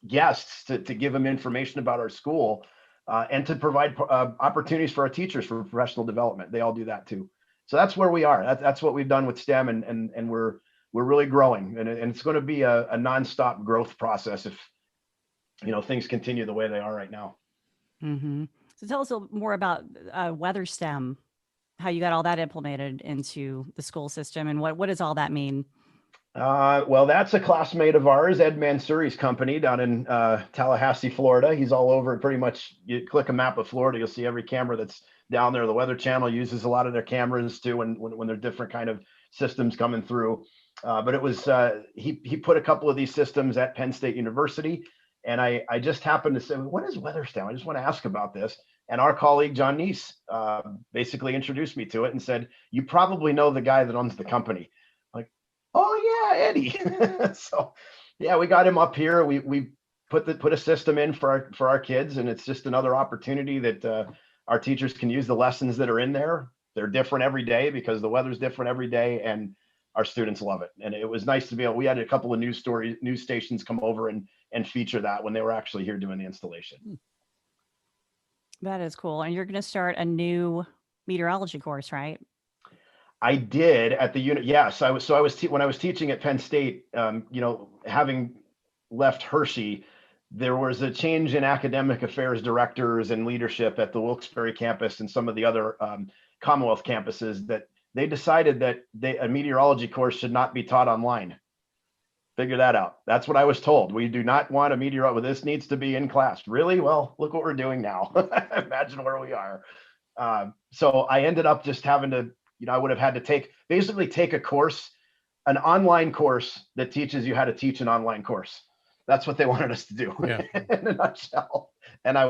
guests, to give them information about our school, and to provide opportunities for our teachers for professional development. They all do that too. So that's where we are. That's what we've done with STEM, and we're really growing, and it's going to be a nonstop growth process if things continue the way they are right now. Mm-hmm. So tell us a little more about weather STEM, how you got all that implemented into the school system, and what does all that mean? Well, that's a classmate of ours, Ed Mansouri's company down in Tallahassee, Florida. He's all over pretty much. You click a map of Florida, you'll see every camera that's down there. The Weather Channel uses a lot of their cameras too when there are different kind of systems coming through. But it was he put a couple of these systems at Penn State University. And I just happened to say, what is weather STEM? I just want to ask about this. And our colleague, John Neese, basically introduced me to it and said, you probably know the guy that owns the company. I'm like, oh yeah, Eddie. So yeah, we got him up here. We put a system in for our kids, and it's just another opportunity that our teachers can use the lessons that are in there. They're different every day because the weather's different every day, and our students love it. And it was nice to be able, we had a couple of news stations come over and feature that when they were actually here doing the installation. That is cool. And you're going to start a new meteorology course, right? I did at the unit. Yes, I was. When I was teaching at Penn State, having left Hershey, there was a change in academic affairs directors and leadership at the Wilkes-Barre campus and some of the other Commonwealth campuses that they decided that a meteorology course should not be taught online. Figure that out. That's what I was told. We do not want a meteorology. Well, this needs to be in class. Really? Well, look what we're doing now. Imagine where we are. So I ended up just having to, I would have had to basically take a course, an online course that teaches you how to teach an online course. That's what they wanted us to do in a nutshell. And I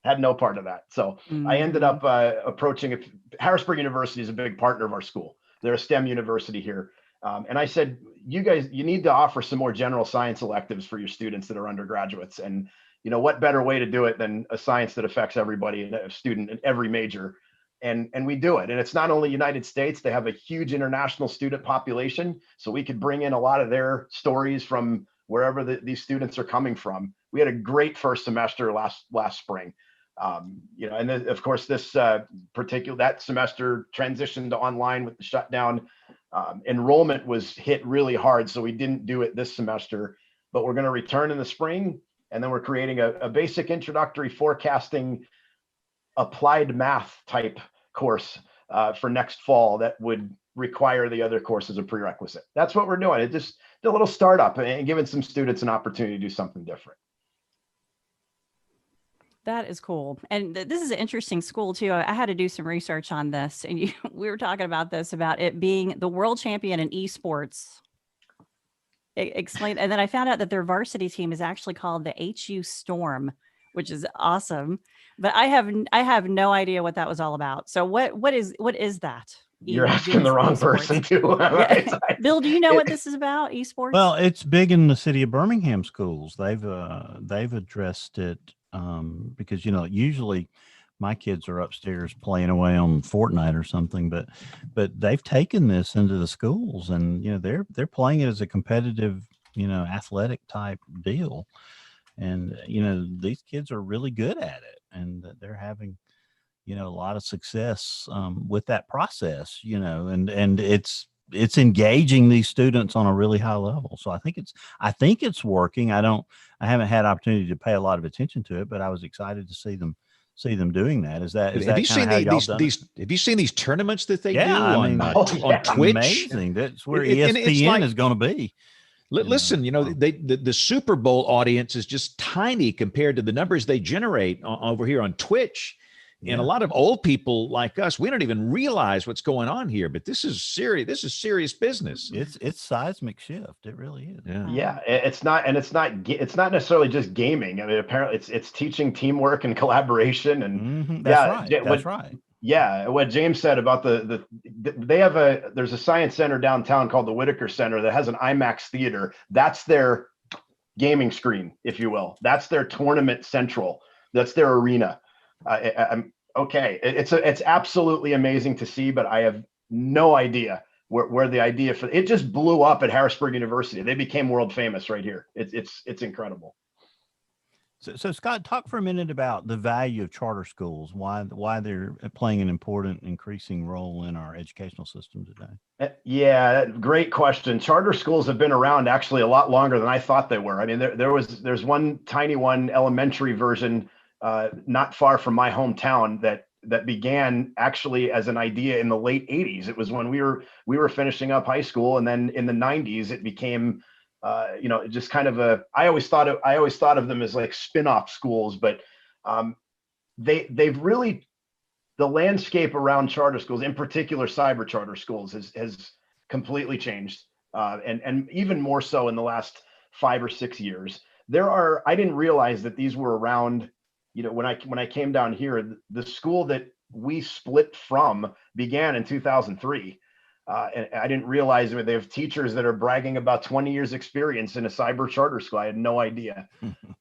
had no part of that. So I ended up approaching it. Harrisburg University is a big partner of our school. They're a STEM university here. And I said, you guys, you need to offer some more general science electives for your students that are undergraduates. And, what better way to do it than a science that affects everybody, a student in every major. And we do it. And it's not only United States, they have a huge international student population. So we could bring in a lot of their stories from wherever these students are coming from. We had a great first semester last spring. And then, of course, this that semester transitioned to online with the shutdown. Enrollment was hit really hard, so we didn't do it this semester, but we're going to return in the spring. And then we're creating a basic introductory forecasting applied math type course for next fall that would require the other course as a prerequisite. That's what we're doing. It's just a little startup and giving some students an opportunity to do something different. That is cool. And this is an interesting school too. I had to do some research on this, and we were talking about it being the world champion in esports. Explain. And then I found out that their varsity team is actually called the HU Storm, which is awesome. But I have no idea what that was all about. So what is that? You're asking the wrong person too. Right? Bill, do you know what this is about? Esports? Well, it's big in the city of Birmingham schools. They've addressed it because usually my kids are upstairs playing away on Fortnite or something, but they've taken this into the schools, and they're playing it as a competitive athletic type deal, and these kids are really good at it, and they're having a lot of success with that process, and it's engaging these students on a really high level. So I think it's working. I haven't had opportunity to pay a lot of attention to it, but I was excited to see them doing that. Have you seen these tournaments that they do on Twitch? Amazing. That's where ESPN is going to be. Listen, the Super Bowl audience is just tiny compared to the numbers they generate over here on Twitch. And a lot of old people like us, we don't even realize what's going on here, but this is serious. This is serious business. It's seismic shift. It really is. Yeah. It's not necessarily just gaming. I mean, apparently it's teaching teamwork and collaboration, and that's right. Yeah. What James said about there's a science center downtown called the Whitaker Center that has an IMAX theater. That's their gaming screen, if you will. That's their tournament central. That's their arena. I'm okay. It's absolutely amazing to see, but I have no idea where the idea for it just blew up at Harrisburg University. They became world famous right here. It's incredible. So Scott, talk for a minute about the value of charter schools, why they're playing an important, increasing role in our educational system today. Yeah, great question. Charter schools have been around actually a lot longer than I thought they were. I mean, there's one tiny elementary version not far from my hometown that began actually as an idea in the late 80s. It was when we were finishing up high school, and then in the 90s it became just kind of I always thought of them as like spin-off schools, but they've really, the landscape around charter schools, in particular cyber charter schools, has completely changed, and even more so in the last 5 or 6 years. I didn't realize that these were around. When I came down here, the school that we split from began in 2003. And I didn't realize that they have teachers that are bragging about 20 years experience in a cyber charter school. I had no idea.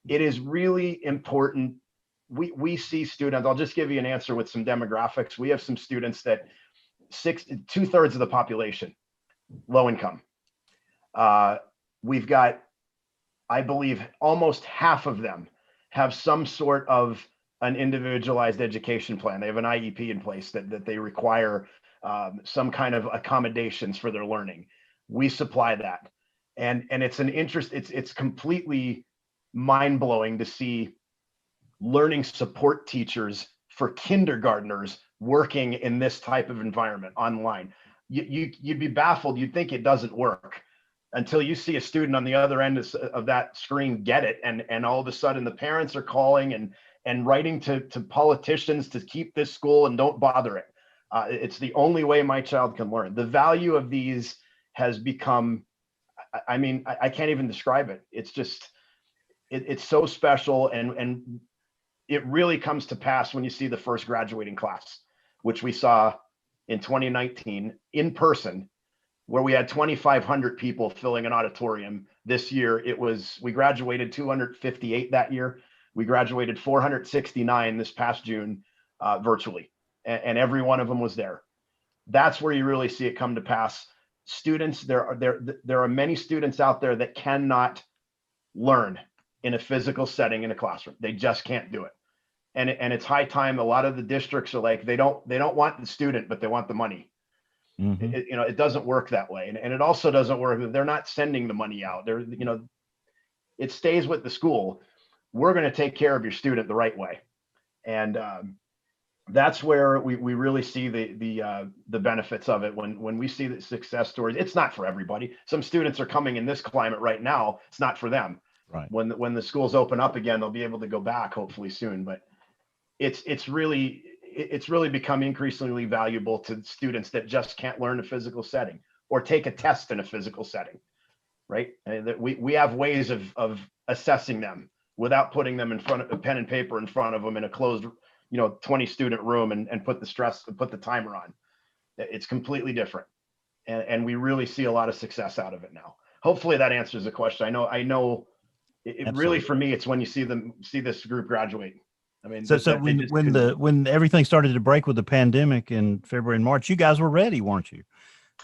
It is really important. We see students, I'll just give you an answer with some demographics. We have some students that 2/3 of the population, low income. We've got, I believe, almost half of them have some sort of an individualized education plan. They have an IEP in place that they require some kind of accommodations for their learning. We supply that. And it's it's completely mind-blowing to see learning support teachers for kindergartners working in this type of environment online. You'd be baffled. You'd think it doesn't work until you see a student on the other end of that screen get it. And all of a sudden the parents are calling and writing to politicians to keep this school and don't bother it. It's the only way my child can learn. The value of these has become, I mean, I can't even describe it. It's just, it's so special. And it really comes to pass when you see the first graduating class, which we saw in 2019 in person, where we had 2,500 people filling an auditorium. This year, we graduated 258 that year. We graduated 469 this past June virtually, and every one of them was there. That's where you really see it come to pass. Students, there are many students out there that cannot learn in a physical setting in a classroom. They just can't do it. And it's high time. A lot of the districts are like, they don't want the student, but they want the money. Mm-hmm. It doesn't work that way. And it also doesn't work. They're not sending the money out. It stays with the school. We're going to take care of your student the right way. And that's where we really see the benefits of it. When we see the success stories, it's not for everybody. Some students are coming in this climate right now. It's not for them. Right. When the schools open up again, they'll be able to go back hopefully soon. But it's really become increasingly valuable to students that just can't learn a physical setting or take a test in a physical setting, right? And that we have ways of assessing them without putting them in front of a pen and paper in front of them in a closed, 20 student room and put the timer on. It's completely different. And we really see a lot of success out of it now. Hopefully that answers the question. I know it really, for me, it's when you see this group graduate. I mean, so when everything started to break with the pandemic in February and March, you guys were ready, weren't you?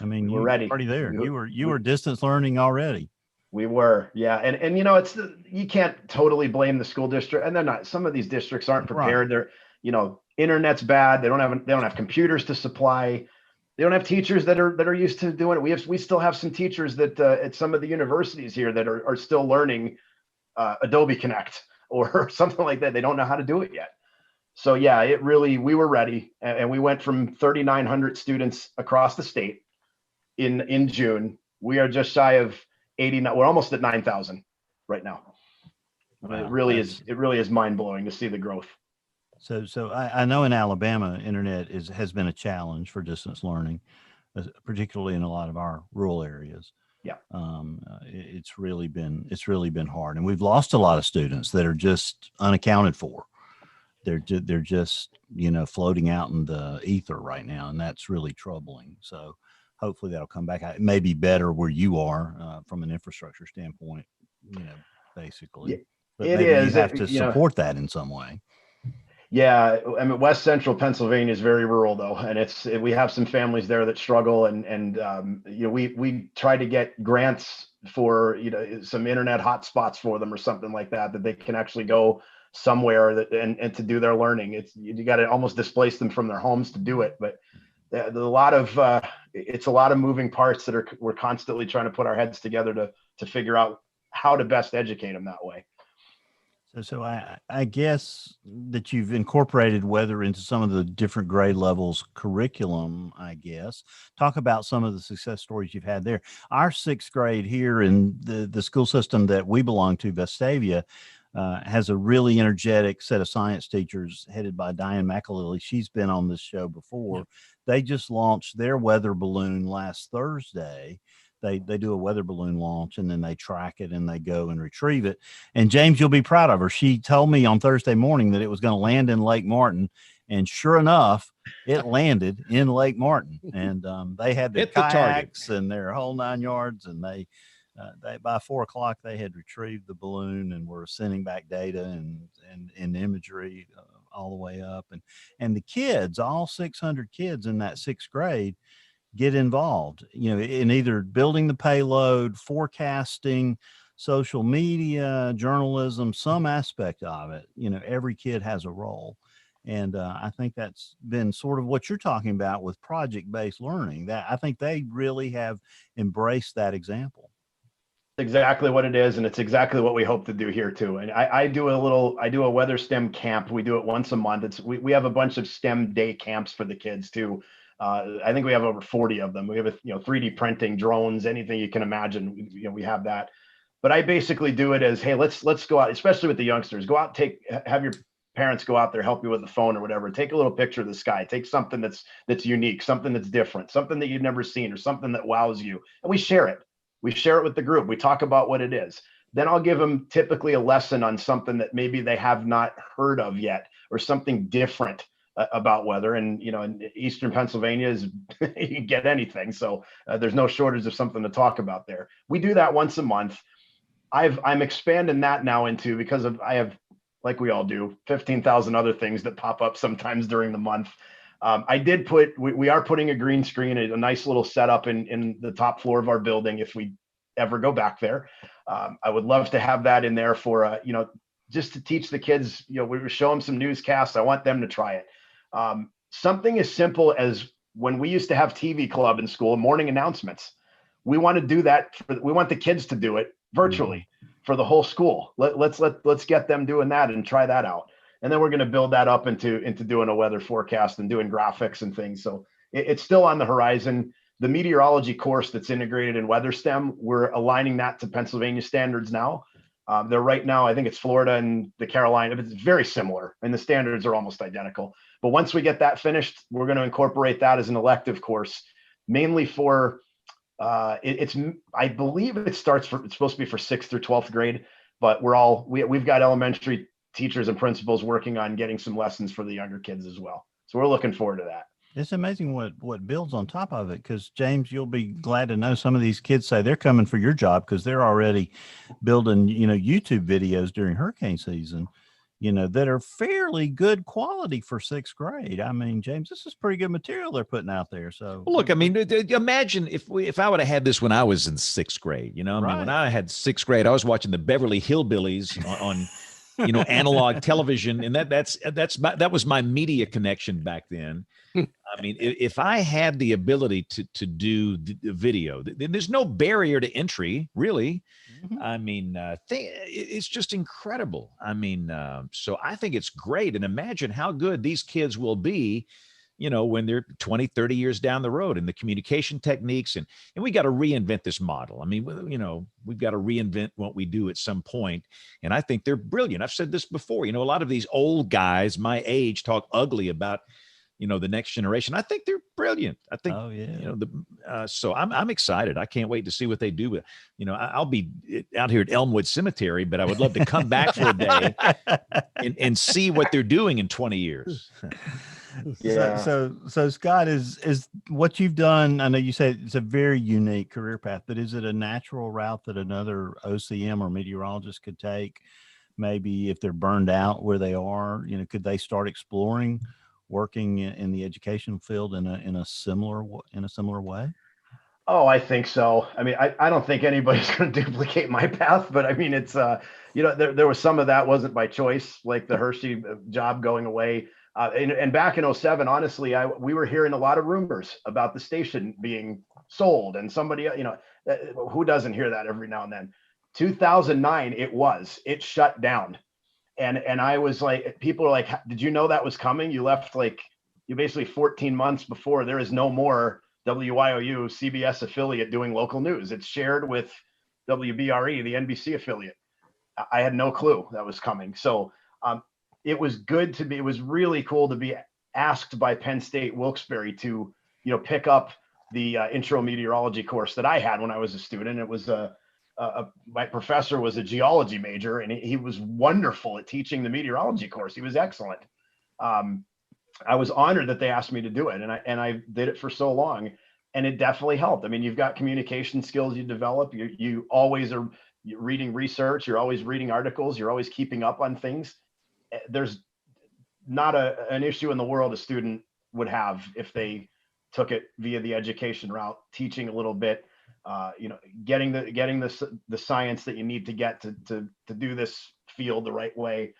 I mean, you were ready. Already there. You were distance learning already. We were, yeah. And you can't totally blame the school district, and they're not. Some of these districts aren't prepared. Right. They're, internet's bad. They don't have computers to supply. They don't have teachers that are used to doing it. We still have some teachers that at some of the universities here that are still learning Adobe Connect or something like that. They don't know how to do it yet. So yeah, we were ready, and we went from 3,900 students across the state in June. We are just shy of 89. We're almost at 9,000 right now. Wow, it really is mind blowing to see the growth. So I know in Alabama, internet has been a challenge for distance learning, particularly in a lot of our rural areas. Yeah. It's really been hard, and we've lost a lot of students that are just unaccounted for. They're just floating out in the ether right now, and that's really troubling. So hopefully that'll come back. It may be better where you are from an infrastructure standpoint, basically. Yeah, but maybe you have to support that in some way. Yeah, I mean, West Central Pennsylvania is very rural though, and we have some families there that struggle, and we try to get grants for some internet hotspots for them or something like that they can actually go somewhere and to do their learning. You got to almost displace them from their homes to do it, but there's a lot of moving parts that we're constantly trying to put our heads together to figure out how to best educate them that way. So I guess that you've incorporated weather into some of the different grade levels curriculum, I guess. Talk about some of the success stories you've had there. Our sixth grade here in the school system that we belong to, Vestavia, has a really energetic set of science teachers headed by Diane McAlilly. She's been on this show before. They just launched their weather balloon last Thursday. They do a weather balloon launch, and then they track it and they go and retrieve it. And James, you'll be proud of her. She told me on Thursday morning that it was going to land in Lake Martin. And sure enough, it landed in Lake Martin. And they had their kayaks and their whole 9 yards. And they by 4 o'clock, they had retrieved the balloon and were sending back data and imagery all the way up. And the kids, all 600 kids in that sixth grade, get involved, in either building the payload, forecasting, social media, journalism, some aspect of it. Every kid has a role. And I think that's been sort of what you're talking about with project-based learning. That I think they really have embraced that example. exactly what it is, and it's exactly what we hope to do here too. And I do a weather STEM camp. We do it once a month. We have a bunch of STEM day camps for the kids too. I think we have over 40 of them. We have 3D printing, drones, anything you can imagine. We have that. But I basically do it as, hey, let's go out, especially with the youngsters. Go out, have your parents go out there, help you with the phone or whatever. Take a little picture of the sky. Take something that's unique, something that's different, something that you've never seen, or something that wows you, and we share it. We share it with the group. We talk about what it is. Then I'll give them typically a lesson on something that maybe they have not heard of yet, or something different about weather. And in Eastern Pennsylvania is you can get anything, so there's no shortage of something to talk about there. We do that once a month. I'm expanding that now into, because I have, like we all do, 15,000 other things that pop up sometimes during the month. We are putting a green screen, a nice little setup in the top floor of our building if we ever go back there. I would love to have that in there for, just to teach the kids. We show them some newscasts. I want them to try it. Something as simple as when we used to have TV club in school, morning announcements. We want to do that. We want the kids to do it virtually for the whole school. Let's get them doing that and try that out. And then we're going to build that up into doing a weather forecast and doing graphics and things. So it's still on the horizon. The meteorology course that's integrated in weather STEM, we're aligning that to Pennsylvania standards now. They're right now, I think it's Florida and the Carolina, but it's very similar, and the standards are almost identical. But once we get that finished, we're going to incorporate that as an elective course, mainly for I believe it's supposed to be for 6th through 12th grade, but we've got elementary teachers and principals working on getting some lessons for the younger kids as well. So we're looking forward to that. It's amazing what builds on top of it, because James, you'll be glad to know some of these kids say they're coming for your job because they're already building, YouTube videos during hurricane season, that are fairly good quality for 6th grade. I mean, James, this is pretty good material they're putting out there. So look, I mean, imagine if I would have had this when I was in 6th grade. I mean, when I had 6th grade, I was watching the Beverly Hillbillies on analog television, and that was my media connection back then. I mean, if I had the ability to do the video, then there's no barrier to entry, really. Mm-hmm. I mean, it's just incredible. I mean, so I think it's great. And imagine how good these kids will be, when they're 20, 30 years down the road, and the communication techniques. And we got to reinvent this model. I mean, we've got to reinvent what we do at some point. And I think they're brilliant. I've said this before, a lot of these old guys my age talk ugly about the next generation. I think they're brilliant. I think, so I'm excited. I can't wait to see what they do with, I'll be out here at Elmwood Cemetery, but I would love to come back for a day and see what they're doing in 20 years. Yeah. So Scott, is what you've done, I know you said it's a very unique career path, but is it a natural route that another OCM or meteorologist could take? Maybe if they're burned out where they are, could they start exploring working in the education field in a similar way? Oh, I think so. I mean, I don't think anybody's going to duplicate my path, but I mean, it's there was some of that wasn't by choice, like the Hershey job going away. And back in 2007, honestly, we were hearing a lot of rumors about the station being sold, and somebody, who doesn't hear that every now and then? 2009, it shut down. And I was like, people are like, did you know that was coming? You left you basically 14 months before. There is no more WYOU CBS affiliate doing local news. It's shared with WBRE, the NBC affiliate. I had no clue that was coming. So it was it was really cool to be asked by Penn State Wilkes-Barre to, pick up the intro meteorology course that I had when I was a student. It was my professor was a geology major, and he was wonderful at teaching the meteorology course. He was excellent. I was honored that they asked me to do it, and I did it for so long, and it definitely helped. I mean, you've got communication skills you develop. You always are reading research. You're always reading articles. You're always keeping up on things. There's not an issue in the world a student would have if they took it via the education route, teaching a little bit. Getting the science that you need to get to do this field the right way.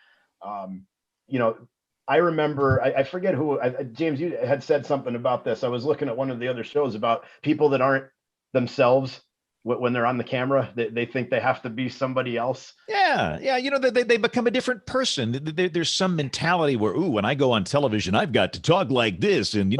I remember, I forget who, James, you had said something about this. I was looking at one of the other shows about people that aren't themselves when they're on the camera. They think they have to be somebody else. Yeah. They become a different person. There's some mentality where, ooh, when I go on television, I've got to talk like this. And,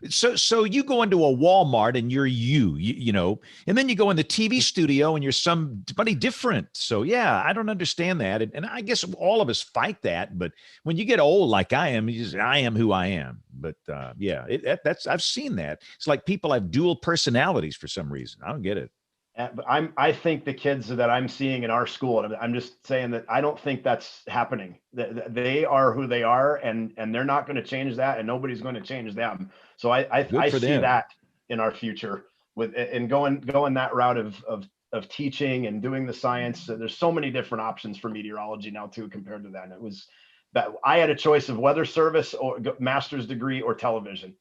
so you go into a Walmart and you're and then you go in the TV studio and you're somebody different. So, yeah, I don't understand that. And I guess all of us fight that. But when you get old like I am, I am who I am. But I've seen that. It's like people have dual personalities for some reason. I don't get it. But I think the kids that I'm seeing in our school, and I'm just saying that I don't think that's happening. They are who they are, and they're not going to change that, and nobody's going to change them. So I see that in our future and going that route of teaching and doing the science. There's so many different options for meteorology now too, compared to that. And it was that I had a choice of weather service or master's degree or television,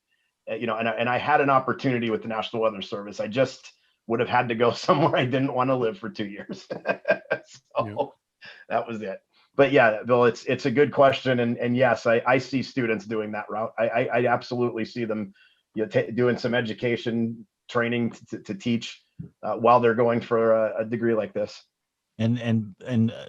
and I had an opportunity with the National Weather Service. I just would have had to go somewhere I didn't want to live for 2 years. That was it. But yeah, Bill, it's a good question. And yes, I see students doing that route. I absolutely see them doing some education training to teach while they're going for a degree like this. And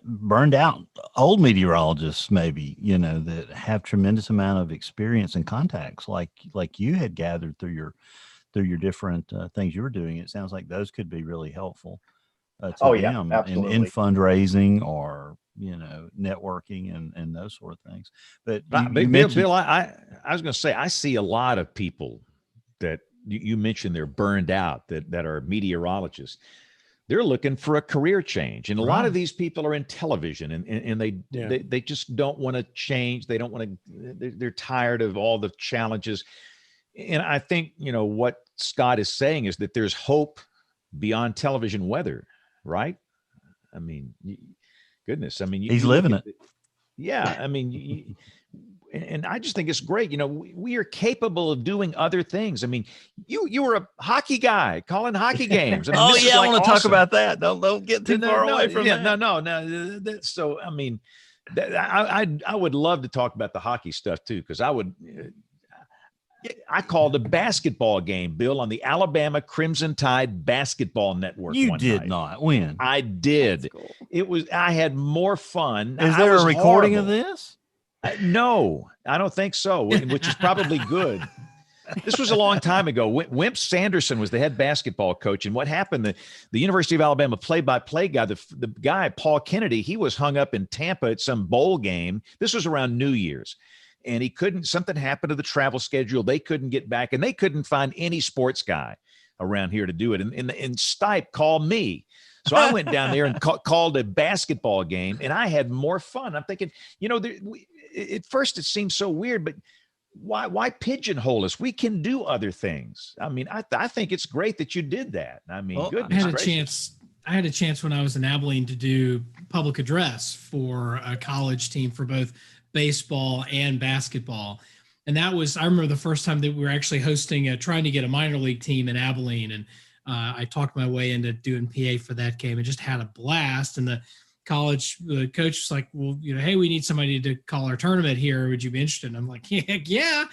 burned out old meteorologists, maybe, that have tremendous amount of experience and contacts like you had gathered through your different things you were doing. It sounds like those could be really helpful to them in fundraising or networking and those sort of things. But Bill, I was going to say, I see a lot of people that you mentioned they're burned out that are meteorologists. They're looking for a career change, and a lot of these people are in television, and they just don't want to change. They don't want to. They're tired of all the challenges. And I think, what Scott is saying is that there's hope beyond television weather, right? I mean, goodness. I mean, he's living it. Yeah. I mean, and I just think it's great. We are capable of doing other things. I mean, you were a hockey guy calling hockey games. I mean, I want to talk about that. Don't get too far away from that. No. So, I mean, I would love to talk about the hockey stuff too, because I called a basketball game, Bill, on the Alabama Crimson Tide basketball network. You did not win. I did. Cool. I had more fun. Is there a recording of this? No, I don't think so, which is probably good. This was a long time ago. Wimp Sanderson was the head basketball coach. And what happened, the University of Alabama play-by-play guy, the guy, Paul Kennedy, he was hung up in Tampa at some bowl game. This was around New Year's. And something happened to the travel schedule. They couldn't get back, and they couldn't find any sports guy around here to do it. And Stipe called me. So I went down there and called a basketball game, and I had more fun. I'm thinking, at first it seemed so weird, but why pigeonhole us? We can do other things. I mean, I think it's great that you did that. I mean, goodness gracious. I had a chance when I was in Abilene to do public address for a college team for both baseball and basketball. And I remember the first time that we were actually trying to get a minor league team in Abilene. And I talked my way into doing PA for that game and just had a blast. And the coach was like, well, hey, we need somebody to call our tournament here. Would you be interested? And I'm like, heck yeah.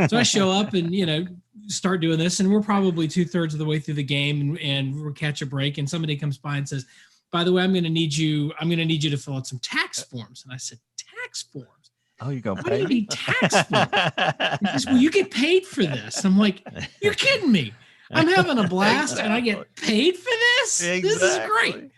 So I show up and, start doing this. And we're probably 2/3 of the way through the game and we'll catch a break. And somebody comes by and says, by the way, I'm going to need you to fill out some tax forms. And I said, tax forms? Oh, you're going to pay? What do you need tax forms? He says, well, you get paid for this. I'm like, you're kidding me. I'm having a blast and I get paid for this? Exactly. This is great.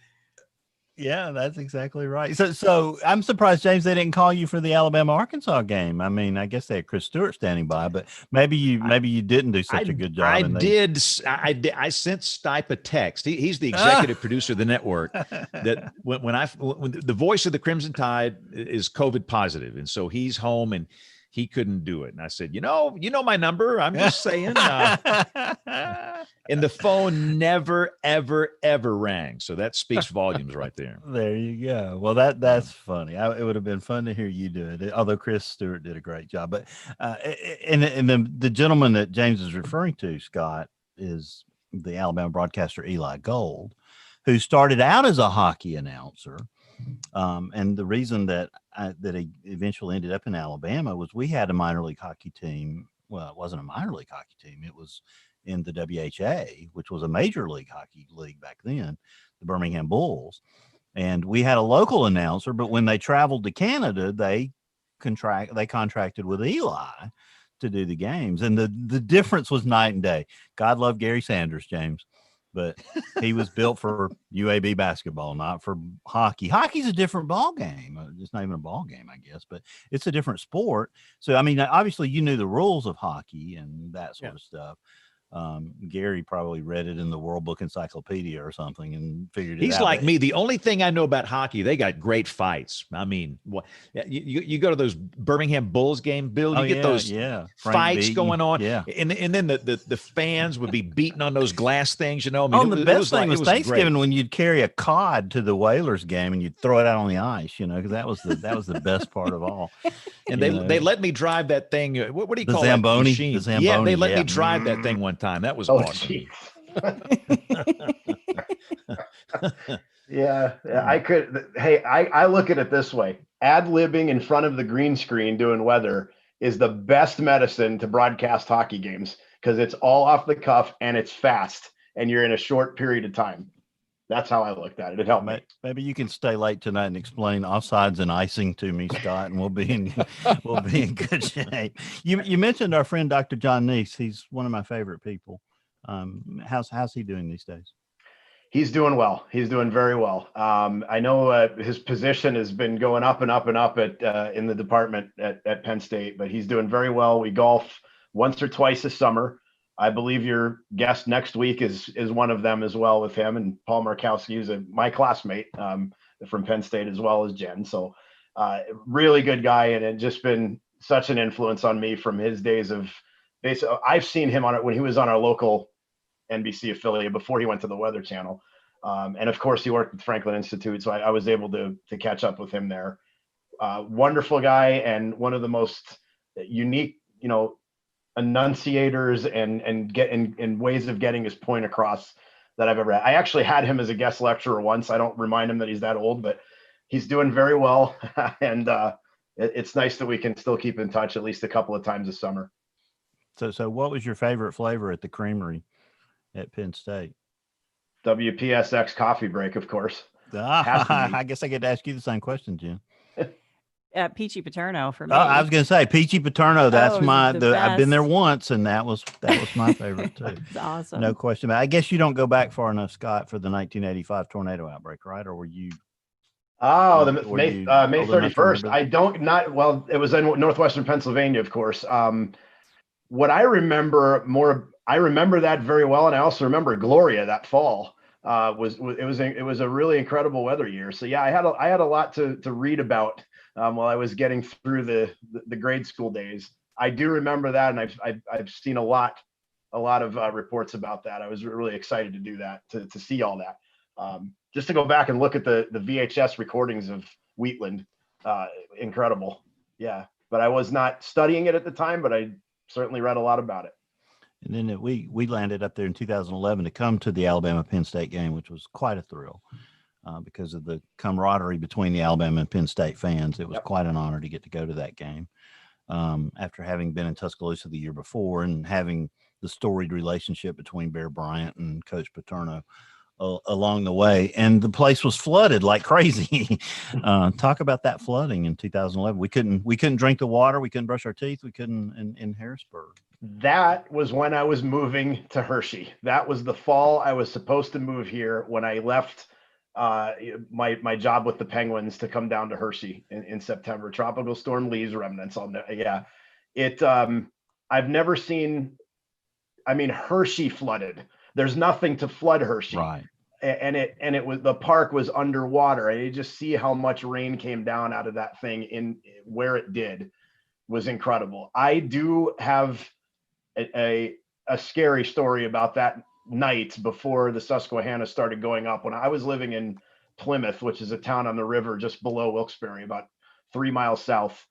Yeah, that's exactly right. So I'm surprised, James, they didn't call you for the Alabama-Arkansas game. I mean, I guess they had Chris Stewart standing by, but maybe you didn't do such a good job. I sent Stipe a text. He's the executive producer of the network. That when the voice of the Crimson Tide is COVID positive, and so he's home and he couldn't do it. And I said, you know my number. I'm just saying. And the phone never, ever, ever rang. So that speaks volumes right there. There you go. Well, that's funny. It would have been fun to hear you do it, although Chris Stewart did a great job. But and the gentleman that James is referring to, Scott, is the Alabama broadcaster Eli Gold, who started out as a hockey announcer. And the reason that he eventually ended up in Alabama was we had a minor league hockey team. Well, it wasn't a minor league hockey team. It in the WHA, which was a major league hockey league back then, the Birmingham Bulls. And we had a local announcer, but when they traveled to Canada, they contracted with Eli to do the games. And the difference was night and day. God love Gary Sanders, James, but he was built for UAB basketball, not for hockey. Hockey's a different ball game. It's not even a ball game, I guess, but it's a different sport. So, I mean, obviously you knew the rules of hockey and that sort of stuff. Gary probably read it in the World Book Encyclopedia or something and figured it out. He's like me. The only thing I know about hockey, they got great fights. I mean, what you go to those Birmingham Bulls game, Bill, you get those fights going on. Yeah. And then the fans would be beating on those glass things, you know. I mean, the best thing was Thanksgiving great. when you'd carry a cod to the Whalers game and you'd throw it out on the ice, you know, because that was the best part of all. And they let me drive that thing. What do you call Zamboni, that machine? The Zamboni, yeah, they let me drive that thing one time. That was awesome. Yeah, I could. Hey, I look at it this way: ad-libbing in front of the green screen doing weather is the best medicine to broadcast hockey games because it's all off the cuff and it's fast, and you're in a short period of time. That's how I looked at it. It helped me. Maybe you can stay late tonight and explain offsides and icing to me, Scott, and we'll be in good shape. You mentioned our friend Dr. John Neese. He's one of my favorite people. How's he doing these days? He's doing well. He's doing very well. I know his position has been going up and up and up in the department at Penn State, but he's doing very well. We golf once or twice a summer. I believe your guest next week is one of them as well with him and Paul Markowski, who's my classmate from Penn State as well as Jen. So really good guy, and it just been such an influence on me from his days of basically. I've seen him on it when he was on our local NBC affiliate before he went to the Weather Channel. And of course he worked with Franklin Institute. So I was able to catch up with him there. Wonderful guy and one of the most unique, enunciators and ways of getting his point across that I've ever had. I actually had him as a guest lecturer once. I don't remind him that he's that old, but he's doing very well. And it's nice that we can still keep in touch at least a couple of times this summer. So what was your favorite flavor at the creamery at Penn State? WPSX coffee break, of course. I guess I get to ask you the same question, Jen. Peachy Paterno for me. I was going to say Peachy Paterno. That's I've been there once, and that was my favorite too. It's awesome. No question. I guess you don't go back far enough, Scott, for the 1985 tornado outbreak, right? Or were you? Oh, the May 31st. Well, it was in northwestern Pennsylvania, of course. What I remember I remember that very well, and I also remember Gloria that fall. It was a really incredible weather year. So yeah, I had a lot to read about while I was getting through the grade school days. I do remember that, and I've seen a lot of reports about that. I was really excited to do that, to see all that. Just to go back and look at the VHS recordings of Wheatland, incredible. Yeah, but I was not studying it at the time, but I certainly read a lot about it. And then we landed up there in 2011 to come to the Alabama Penn State game, which was quite a thrill because of the camaraderie between the Alabama and Penn State fans. It was quite an honor to get to go to that game after having been in Tuscaloosa the year before and having the storied relationship between Bear Bryant and Coach Paterno along the way. And the place was flooded like crazy. Talk about that flooding in 2011. We couldn't drink the water. We couldn't brush our teeth. We couldn't in Harrisburg. That was when I was moving to Hershey. That was the fall I was supposed to move here when I left my job with the Penguins to come down to Hershey in September. Tropical Storm Lee's remnants. I've never seen, Hershey flooded. There's nothing to flood Hershey. Right. And it was, the park was underwater. And you just see how much rain came down out of that thing in where it did was incredible. I do have a scary story about that night before the Susquehanna started going up. When I was living in Plymouth, which is a town on the river just below Wilkes-Barre, about 3 miles south,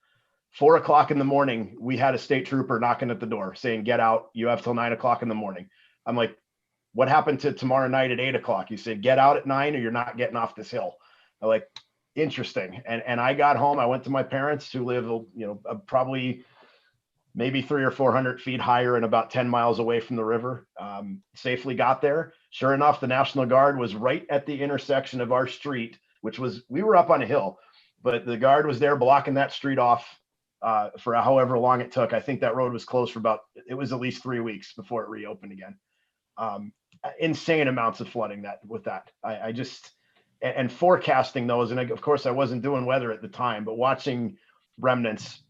4 o'clock in the morning, we had a state trooper knocking at the door saying, "Get out. You have till 9 o'clock in the morning." I'm like, "What happened to tomorrow night at 8 o'clock?" He said, "Get out at 9 or you're not getting off this hill." I'm like, interesting. And I got home. I went to my parents who live, probably maybe 300 or 400 feet higher and about 10 miles away from the river. Safely got there. Sure enough, the National Guard was right at the intersection of our street, which was, we were up on a hill, but the Guard was there blocking that street off for however long it took. I think that road was closed for it was at least 3 weeks before it reopened again. Insane amounts of flooding I just, and forecasting those. And of course I wasn't doing weather at the time, but watching remnants,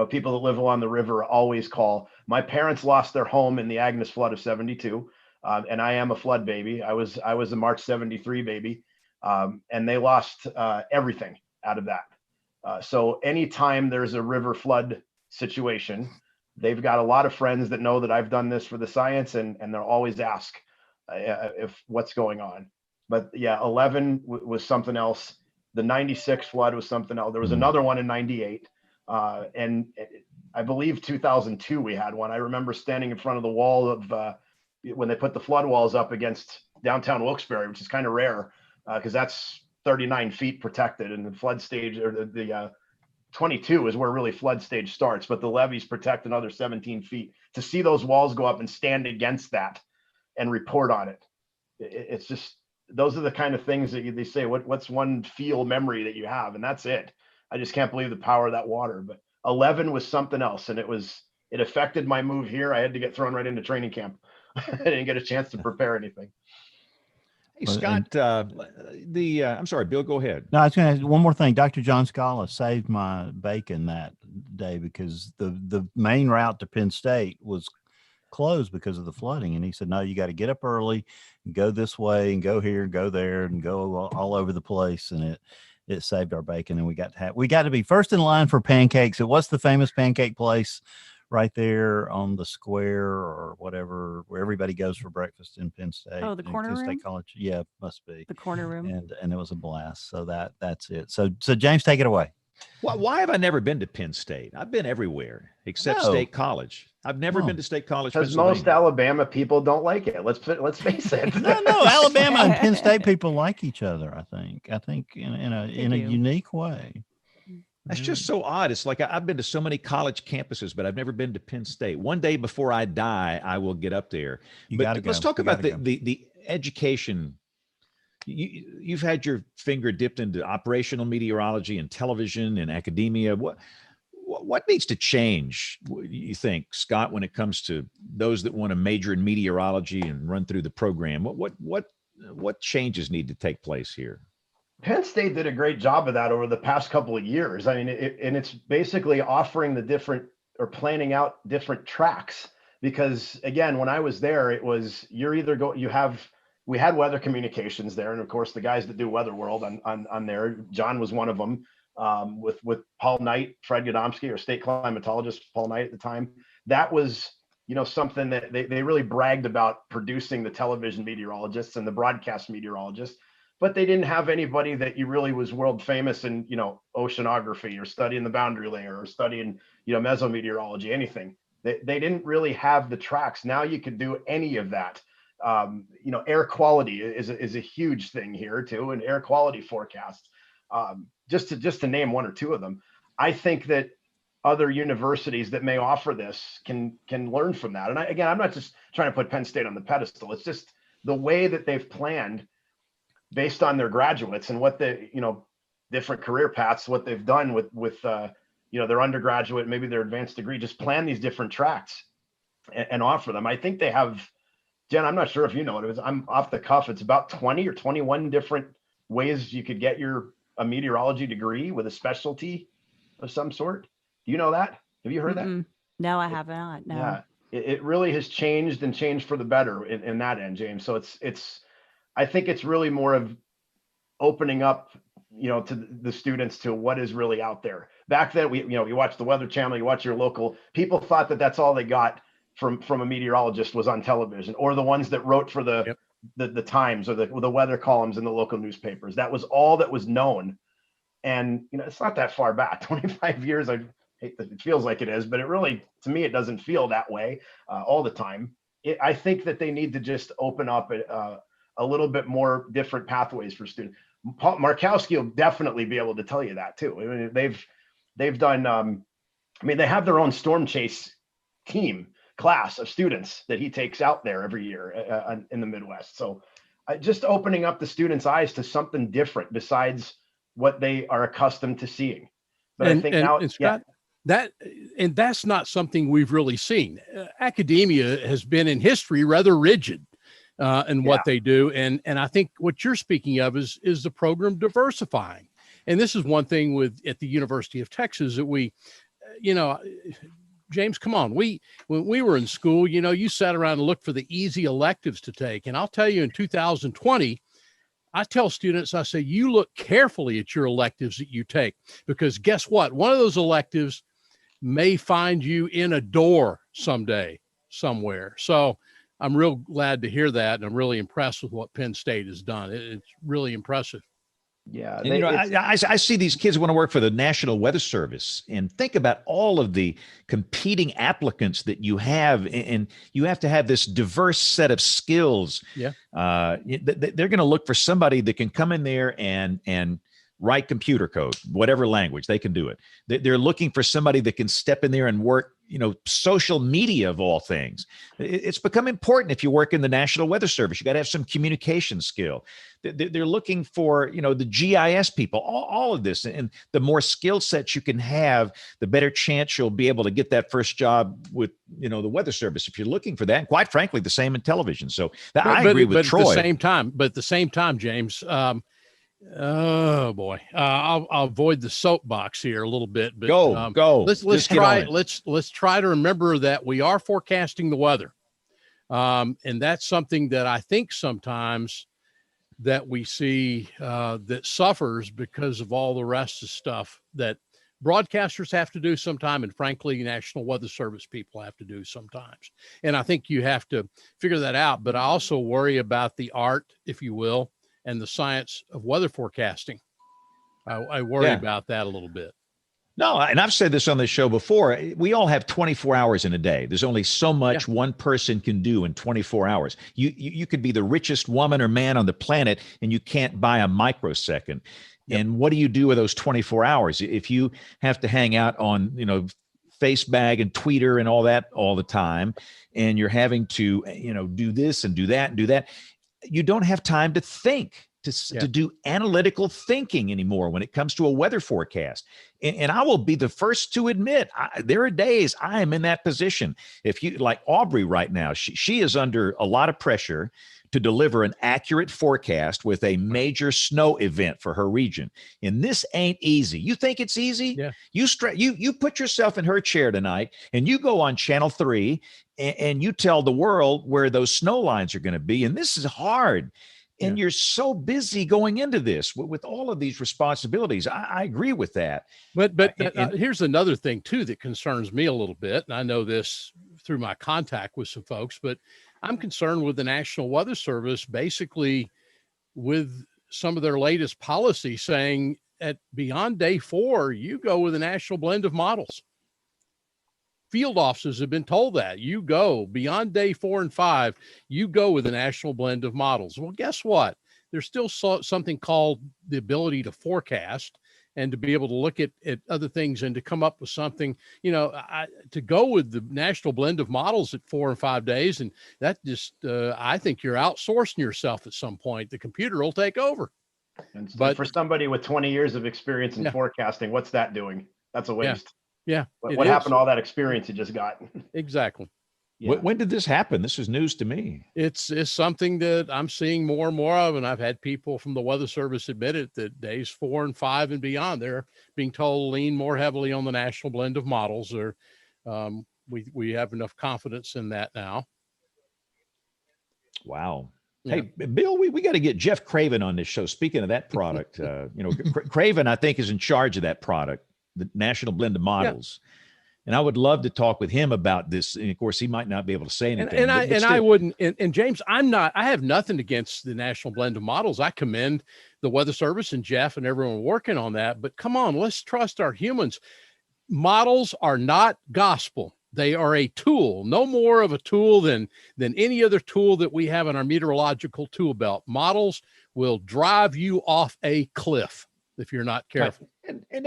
people that live along the river always call. My parents lost their home in the Agnes flood of 72. And I am a flood baby. I was a March 73 baby. And they lost everything out of that. So anytime there's a river flood situation, they've got a lot of friends that know that I've done this for the science, and they'll always ask if what's going on. But yeah, 11 was something else. The 96 flood was something else. There was another one in 98. And I believe 2002, we had one. I remember standing in front of the wall of when they put the flood walls up against downtown Wilkes-Barre, which is kind of rare because that's 39 feet protected, and the flood stage, or the 22 is where really flood stage starts, but the levees protect another 17 feet. To see those walls go up and stand against that and report on it, it's just, those are the kind of things that they say, what's one feel memory that you have? And that's it. I just can't believe the power of that water. But 11 was something else, and it affected my move here. I had to get thrown right into training camp. I didn't get a chance to prepare anything. Hey, Scott, I'm sorry, Bill, go ahead. No, I was going to ask one more thing. Dr. John Scala saved my bacon that day because the main route to Penn State was closed because of the flooding. And he said, no, you got to get up early and go this way and go here, go there, and go all over the place. And it saved our bacon. And we got to be first in line for pancakes. It was the famous pancake place right there on the square or whatever, where everybody goes for breakfast in Penn State. Oh, the corner Penn room? State College. Yeah, must be. The corner room. And it was a blast. So that's it. So James, take it away. Why have I never been to Penn State? I've been everywhere except State College. I've never been to State College. Because most Alabama people don't like it. Let's face it. No, Alabama and Penn State people like each other. I think in a unique way. That's just so odd. It's like I've been to so many college campuses, but I've never been to Penn State. One day before I die, I will get up there. Let's talk about the education. You've had your finger dipped into operational meteorology and television and academia. What needs to change, you think, Scott, when it comes to those that want to major in meteorology and run through the program? What changes need to take place here? Penn State did a great job of that over the past couple of years. I mean, it's basically offering planning out different tracks. Because again, when I was there, it was we had weather communications there, and of course the guys that do Weather World on there, John was one of them, with Paul Knight, Fred Godomsky, or state climatologist Paul Knight at the time. That was something that they really bragged about, producing the television meteorologists and the broadcast meteorologists. But they didn't have anybody that you really was world famous in, oceanography or studying the boundary layer or studying, mesometeorology, anything. They didn't really have the tracks. Now you could do any of that. Air quality is a huge thing here too, and air quality forecasts. Just to name one or two of them. I think that other universities that may offer this can learn from that. And I'm not just trying to put Penn State on the pedestal. It's just the way that they've planned, based on their graduates and what different career paths, what they've done with their undergraduate, maybe their advanced degree, just plan these different tracks and offer them. I think they have, Jen, I'm not sure if you know it. I'm off the cuff. It's about 20 or 21 different ways you could get a meteorology degree with a specialty of some sort. Do you know that? Have you heard that? No, I have not. No. Yeah, it really has changed for the better in that end, James. So I think it's really more of opening up, to the students to what is really out there. Back then, you watch the Weather Channel, you watch your local. People thought that that's all they got from a meteorologist was on television, or the ones that wrote for the Times or the weather columns in the local newspapers. That was all that was known. And it's not that far back, 25 years. I hate that it feels like it is, but it really, to me, it doesn't feel that way all the time. I think that they need to just open up a little bit more different pathways for students. Markowski will definitely be able to tell you that too. I mean, they've done I mean, they have their own storm chase class of students that he takes out there every year in the Midwest. So just opening up the students' eyes to something different besides what they are accustomed to seeing. But I think now, Scott, that's not something we've really seen. Academia has been in history rather rigid in what they do. And I think what you're speaking of is the program diversifying. And this is one thing at the University of Texas that we, James, come on. When we were in school, you sat around and looked for the easy electives to take. And I'll tell you, in 2020, I tell students, I say, you look carefully at your electives that you take, because guess what? One of those electives may find you in a door someday, somewhere. So I'm real glad to hear that. And I'm really impressed with what Penn State has done. It's really impressive. Yeah. And, I see these kids want to work for the National Weather Service, and think about all of the competing applicants that you have. And you have to have this diverse set of skills. Yeah. They're going to look for somebody that can come in there and write computer code, whatever language, they can do it. They're looking for somebody that can step in there and work, social media of all things. It's become important if you work in the National Weather Service. You got to have some communication skill. They're looking for, the GIS people, all of this. And the more skill sets you can have, the better chance you'll be able to get that first job with, the Weather Service, if you're looking for that. And quite frankly, the same in television. So I agree with Troy. At the same time, James, oh boy, I'll avoid the soapbox here a little bit, but go. Let's try to remember that we are forecasting the weather, and that's something that I think sometimes that we see that suffers because of all the rest of stuff that broadcasters have to do sometime, and frankly, National Weather Service people have to do sometimes. And I think you have to figure that out. But I also worry about the art, if you will, and the science of weather forecasting. I worry about that a little bit. No, and I've said this on the show before. We all have 24 hours in a day. There's only so much one person can do in 24 hours. You could be the richest woman or man on the planet, and you can't buy a microsecond. Yep. And what do you do with those 24 hours? If you have to hang out on, Facebag and Twitter and all that all the time, and you're having to, do this and do that and do that, you don't have time to think, to do analytical thinking anymore when it comes to a weather forecast. And I will be the first to admit, there are days I am in that position. If you, like Aubrey right now, she is under a lot of pressure to deliver an accurate forecast with a major snow event for her region. And this ain't easy. You think it's easy? Yeah. You put yourself in her chair tonight, and you go on Channel 3 and you tell the world where those snow lines are going to be. And this is hard. And you're so busy going into this with all of these responsibilities. I agree with that. But here's another thing too that concerns me a little bit. And I know this through my contact with some folks, but I'm concerned with the National Weather Service, basically with some of their latest policy saying at beyond day 4, you go with a national blend of models. Field officers have been told that you go beyond day 4 and 5, you go with a national blend of models. Well, guess what? There's still something called the ability to forecast and to be able to look at other things and to come up with something, to go with the national blend of models at 4 and 5 days. And that just, I think you're outsourcing yourself at some point. The computer will take over. But for somebody with 20 years of experience in forecasting, what's that doing? That's a waste. Yeah. What happened to all that experience you just got? Exactly. Yeah. When did this happen? This is news to me. It's something that I'm seeing more and more of, and I've had people from the Weather Service admit it, that days 4 and 5 and beyond, they're being told to lean more heavily on the national blend of models. Or we have enough confidence in that now. Wow. Yeah. Hey, Bill, we got to get Jeff Craven on this show. Speaking of that product, Craven, I think, is in charge of that product, the national blend of models. Yeah. And I would love to talk with him about this. And of course, he might not be able to say anything. I wouldn't. And James, I have nothing against the national blend of models. I commend the Weather Service and Jeff and everyone working on that. But come on, let's trust our humans. Models are not gospel. They are a tool, no more of a tool than any other tool that we have in our meteorological tool belt. Models will drive you off a cliff if you're not careful. Right. And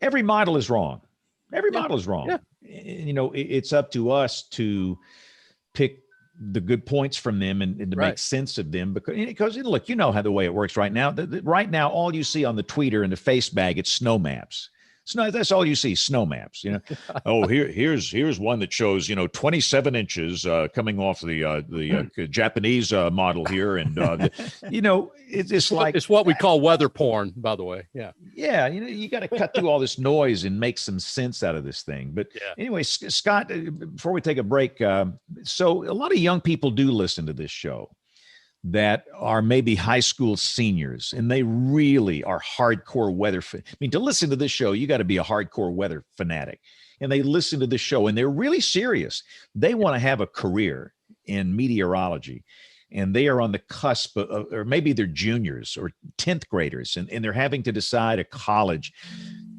every model is wrong. Every model is wrong. Yeah. You know, it's up to us to pick the good points from them and to make sense of them, because look, you know how the way it works right now. Right now, all you see on the tweeter and the face bag, it's snow maps. That's all you see, snow maps. You know, oh, here's one that shows 27 inches coming off the Japanese model here, and it's what we call weather porn, by the way. Yeah, you got to cut through all this noise and make some sense out of this thing. But anyway, Scott, before we take a break, so a lot of young people do listen to this show that are maybe high school seniors, and they really are hardcore weather. I mean, to listen to this show, you got to be a hardcore weather fanatic. And they listen to this show and they're really serious. They want to have a career in meteorology, and they are on the cusp of, or maybe they're juniors or 10th graders, and they're having to decide a college.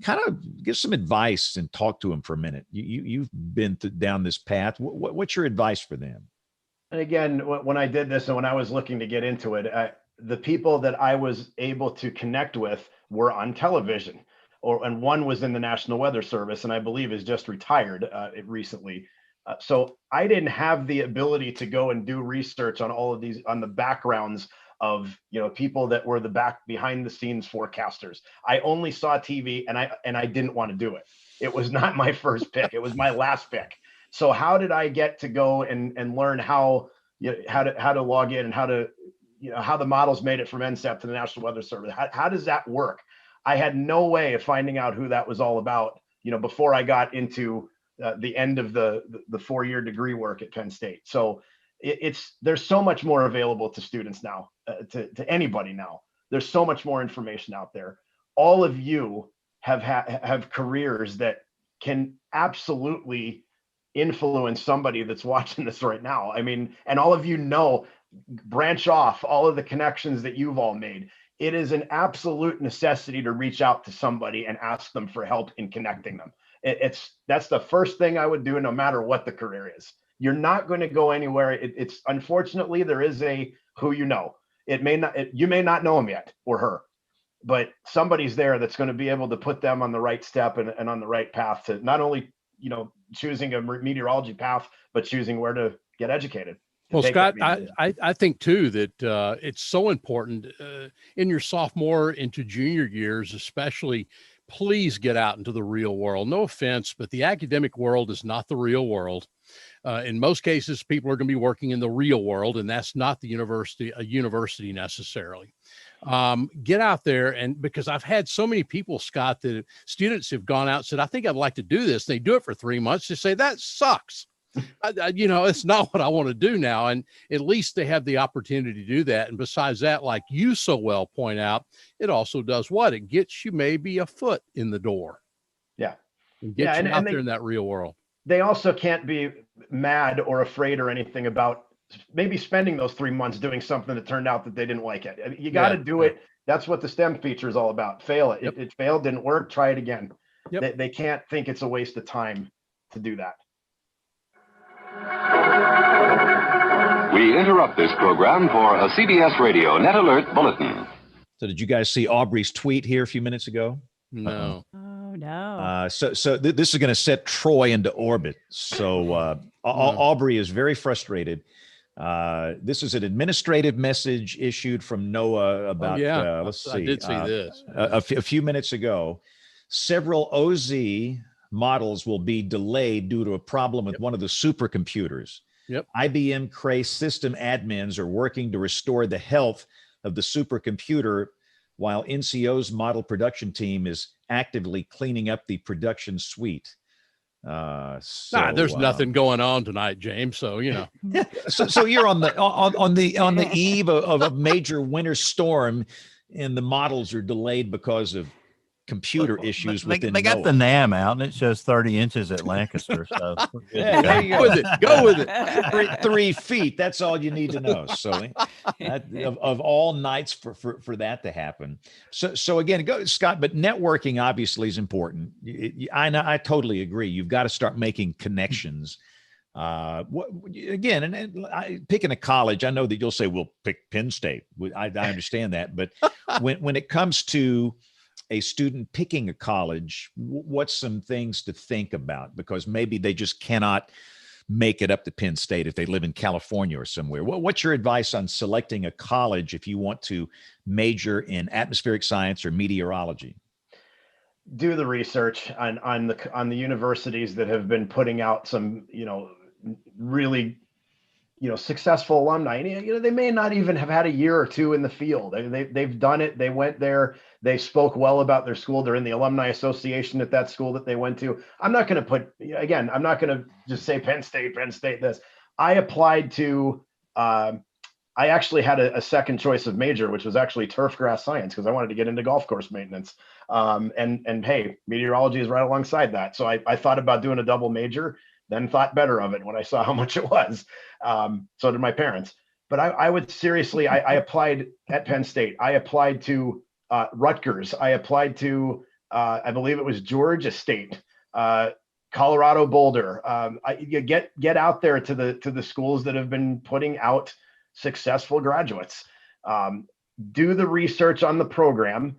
Kind of give some advice and talk to them for a minute. You've been down this path. What's your advice for them? And again, when I did this and when I was looking to get into it, the people that I was able to connect with were on television, and one was in the National Weather Service, and I believe is just retired recently. So I didn't have the ability to go and do research on all of these, on the backgrounds of people that were behind the scenes forecasters. I only saw TV, and I didn't want to do it. It was not my first pick. It was my last pick. So how did I get to go and learn how to log in and how to, how the models made it from NCEP to the National Weather Service? How does that work? I had no way of finding out who that was all about, before I got into the end of the 4-year degree work at Penn State. So there's so much more available to students now, to anybody now. There's so much more information out there. All of you have careers that can absolutely influence somebody that's watching this right now. I mean, and all of branch off all of the connections that you've all made. It is an absolute necessity to reach out to somebody and ask them for help in connecting them. That's the first thing I would do, no matter what the career is. You're not going to go anywhere. It's unfortunately, there is a who you know. You may not know him yet, or her, but somebody's there that's going to be able to put them on the right step and on the right path to not only choosing a meteorology path, but choosing where to get educated. Well, Scott, I think too that it's so important in your sophomore into junior years, especially. Please get out into the real world. No offense, but the academic world is not the real world. In most cases, people are going to be working in the real world, and that's not a university necessarily. Get out there, and because I've had so many people, Scott, that students have gone out and said, I think I'd like to do this. And they do it for 3 months. They say, that sucks. It's not what I want to do now. And at least they have the opportunity to do that. And besides that, like you so well point out, it also does what? It gets you maybe a foot in the door. Yeah. And get you out there in that real world. They also can't be mad or afraid or anything about maybe spending those 3 months doing something that turned out that they didn't like it. You got to do it. That's what the STEM feature is all about. Fail it. Yep. It failed, didn't work. Try it again. Yep. They can't think it's a waste of time to do that. We interrupt this program for a CBS Radio Net Alert Bulletin. So did you guys see Aubrey's tweet here a few minutes ago? No. Oh, no. So this is going to set Troy into orbit. So Aubrey is very frustrated. This is an administrative message issued from NOAA about, let's see. I did see this. A few minutes ago. Several OZ models will be delayed due to a problem with one of the supercomputers. Yep. IBM Cray system admins are working to restore the health of the supercomputer, while NCO's model production team is actively cleaning up the production suite. There's nothing going on tonight, James. So so you're on the eve of a major winter storm, and the models are delayed because of computer issues within they got NOAA. the NAM out, and it shows 30 inches at Lancaster. So there you go. Go with it. 3 feet. That's all you need to know. So of all nights for that to happen. So again, go Scott, but networking obviously is important. I totally agree. You've got to start making connections. Again, and picking a college, I know that you'll say, well, pick Penn State. I understand that. But when it comes to a student picking a college, what's some things to think about? Because maybe they just cannot make it up to Penn State if they live in California or somewhere. What's your advice on selecting a college if you want to major in atmospheric science or meteorology? Do the research on the universities that have been putting out some, really, successful alumni. And, they may not even have had a year or two in the field. They've done it. They went there. They spoke well about their school. They're in the alumni association at that school that they went to. I'm not going to just say Penn State this. I applied to, I actually had a second choice of major, which was actually turf grass science, because I wanted to get into golf course maintenance. And hey, meteorology is right alongside that. So I thought about doing a double major, then thought better of it when I saw how much it was. So did my parents. But I would seriously, I applied at Penn State. I applied to Rutgers. I applied to, I believe it was Georgia State, Colorado Boulder. You get out there to the schools that have been putting out successful graduates. Do the research on the program.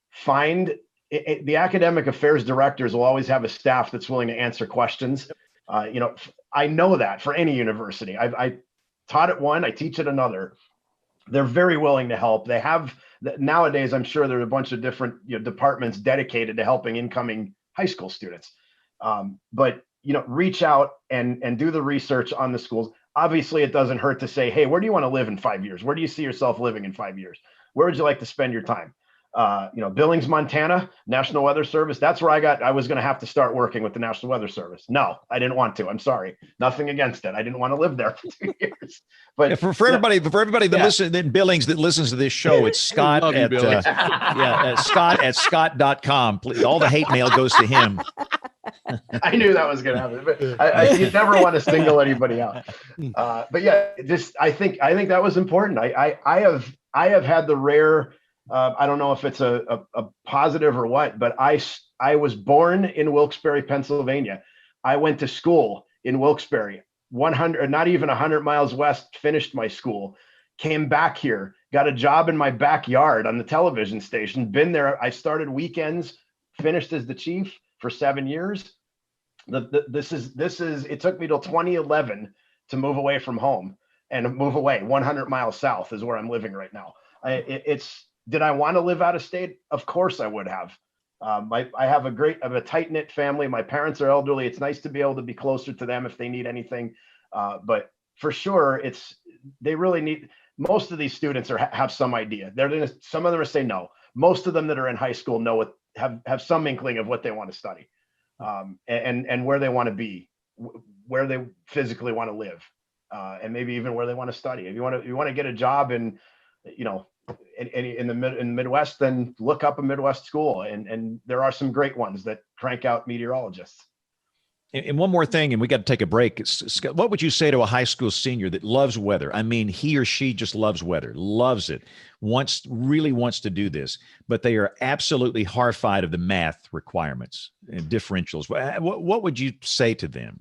Find the academic affairs directors will always have a staff that's willing to answer questions. I know that for any university. I taught at one, I teach at another. They're very willing to help. They have nowadays, I'm sure there are a bunch of different departments dedicated to helping incoming high school students. But reach out and do the research on the schools. Obviously, it doesn't hurt to say, hey, where do you want to live in 5 years? Where do you see yourself living in 5 years? Where would you like to spend your time? Billings, Montana, National Weather Service. That's where I was going to have to start working with the National Weather Service. No, I didn't want to. I'm sorry. Nothing against it. I didn't want to live there for 2 years. But yeah, for everybody that listens in Billings that listens to this show, it's Scott at scott.com. Please, all the hate mail goes to him. I knew that was going to happen, but you never want to single anybody out. But yeah, I think that was important. I have had the rare. I don't know if it's a positive or what, but I was born in Wilkes-Barre, Pennsylvania. I went to school in Wilkes-Barre, not even 100 miles west, finished my school, came back here, got a job in my backyard on the television station, been there. I started weekends, finished as the chief for 7 years. It took me till 2011 to move away from home and move away 100 miles south is where I'm living right now. Did I want to live out of state? Of course I would have. I have a tight-knit family. My parents are elderly. It's nice to be able to be closer to them if they need anything. But for sure, they really need, most of these students have some idea. Some of them say no. Most of them that are in high school have some inkling of what they want to study, and where they want to be, where they physically want to live, and maybe even where they want to study. If you want to get a job in the Midwest, then look up a Midwest school, and there are some great ones that crank out meteorologists. And one more thing, and we got to take a break. What would you say to a high school senior that loves weather? I mean, he or she just loves weather, loves it, really wants to do this, but they are absolutely horrified of the math requirements and differentials. What would you say to them?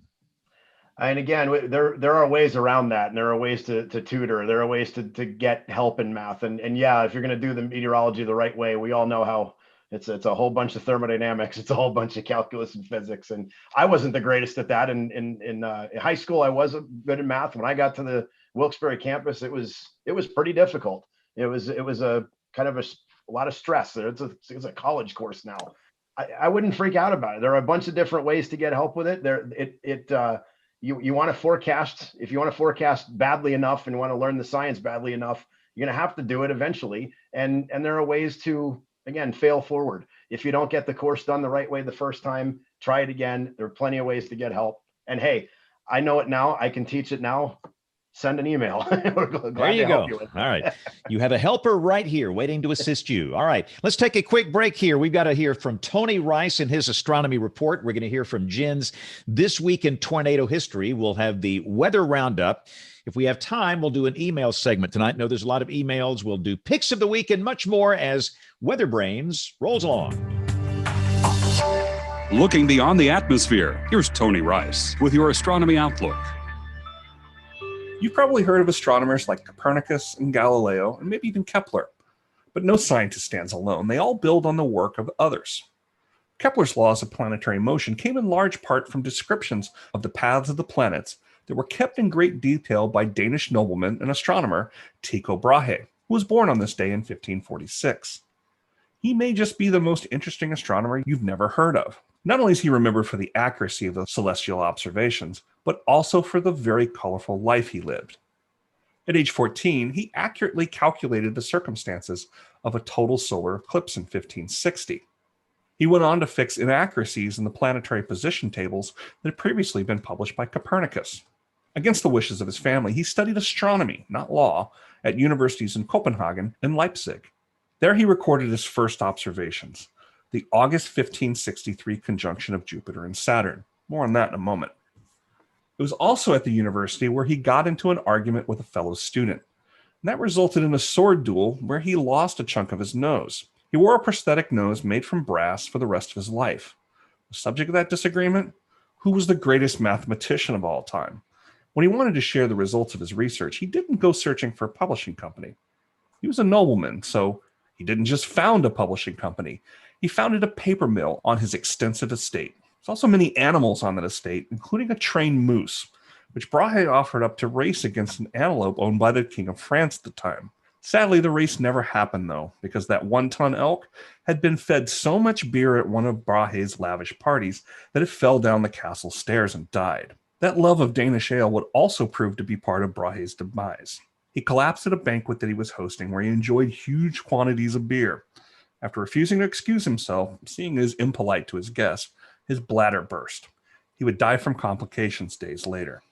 And again, there are ways around that, and there are ways to tutor. There are ways to get help in math. And yeah, if you're going to do the meteorology the right way, we all know how it's a whole bunch of thermodynamics. It's a whole bunch of calculus and physics. And I wasn't the greatest at that. In high school, I wasn't good in math. When I got to the Wilkes-Barre campus, it was pretty difficult. It was a kind of a lot of stress. It's a college course now. I wouldn't freak out about it. There are a bunch of different ways to get help with it. You want to forecast. If you want to forecast badly enough and want to learn the science badly enough, you're going to have to do it eventually. And there are ways to, again, fail forward. If you don't get the course done the right way the first time, try it again. There are plenty of ways to get help. And hey, I know it now. I can teach it now. Send an email. There you go. All right. You have a helper right here waiting to assist you. All right. Let's take a quick break here. We've got to hear from Tony Rice in his astronomy report. We're going to hear from Jen's This Week in Tornado History. We'll have the weather roundup. If we have time, we'll do an email segment tonight. No, there's a lot of emails. We'll do Pics of the Week and much more as WeatherBrains rolls along. Looking beyond the atmosphere, here's Tony Rice with your Astronomy Outlook. You've probably heard of astronomers like Copernicus and Galileo, and maybe even Kepler. But no scientist stands alone. They all build on the work of others. Kepler's laws of planetary motion came in large part from descriptions of the paths of the planets that were kept in great detail by Danish nobleman and astronomer Tycho Brahe, who was born on this day in 1546. He may just be the most interesting astronomer you've never heard of. Not only is he remembered for the accuracy of the celestial observations, but also for the very colorful life he lived. At age 14, he accurately calculated the circumstances of a total solar eclipse in 1560. He went on to fix inaccuracies in the planetary position tables that had previously been published by Copernicus. Against the wishes of his family, he studied astronomy, not law, at universities in Copenhagen and Leipzig. There he recorded his first observations, the August 1563 conjunction of Jupiter and Saturn. More on that in a moment. It was also at the university where he got into an argument with a fellow student. And that resulted in a sword duel where he lost a chunk of his nose. He wore a prosthetic nose made from brass for the rest of his life. The subject of that disagreement? Who was the greatest mathematician of all time? When he wanted to share the results of his research, he didn't go searching for a publishing company. He was a nobleman, so he didn't just found a publishing company. He founded a paper mill on his extensive estate. There's also many animals on that estate, including a trained moose, which Brahe offered up to race against an antelope owned by the King of France at the time. Sadly, the race never happened, though, because that one-ton elk had been fed so much beer at one of Brahe's lavish parties that it fell down the castle stairs and died. That love of Danish ale would also prove to be part of Brahe's demise. He collapsed at a banquet that he was hosting where he enjoyed huge quantities of beer. After refusing to excuse himself, seeing as impolite to his guests, his bladder burst. He would die from complications days later.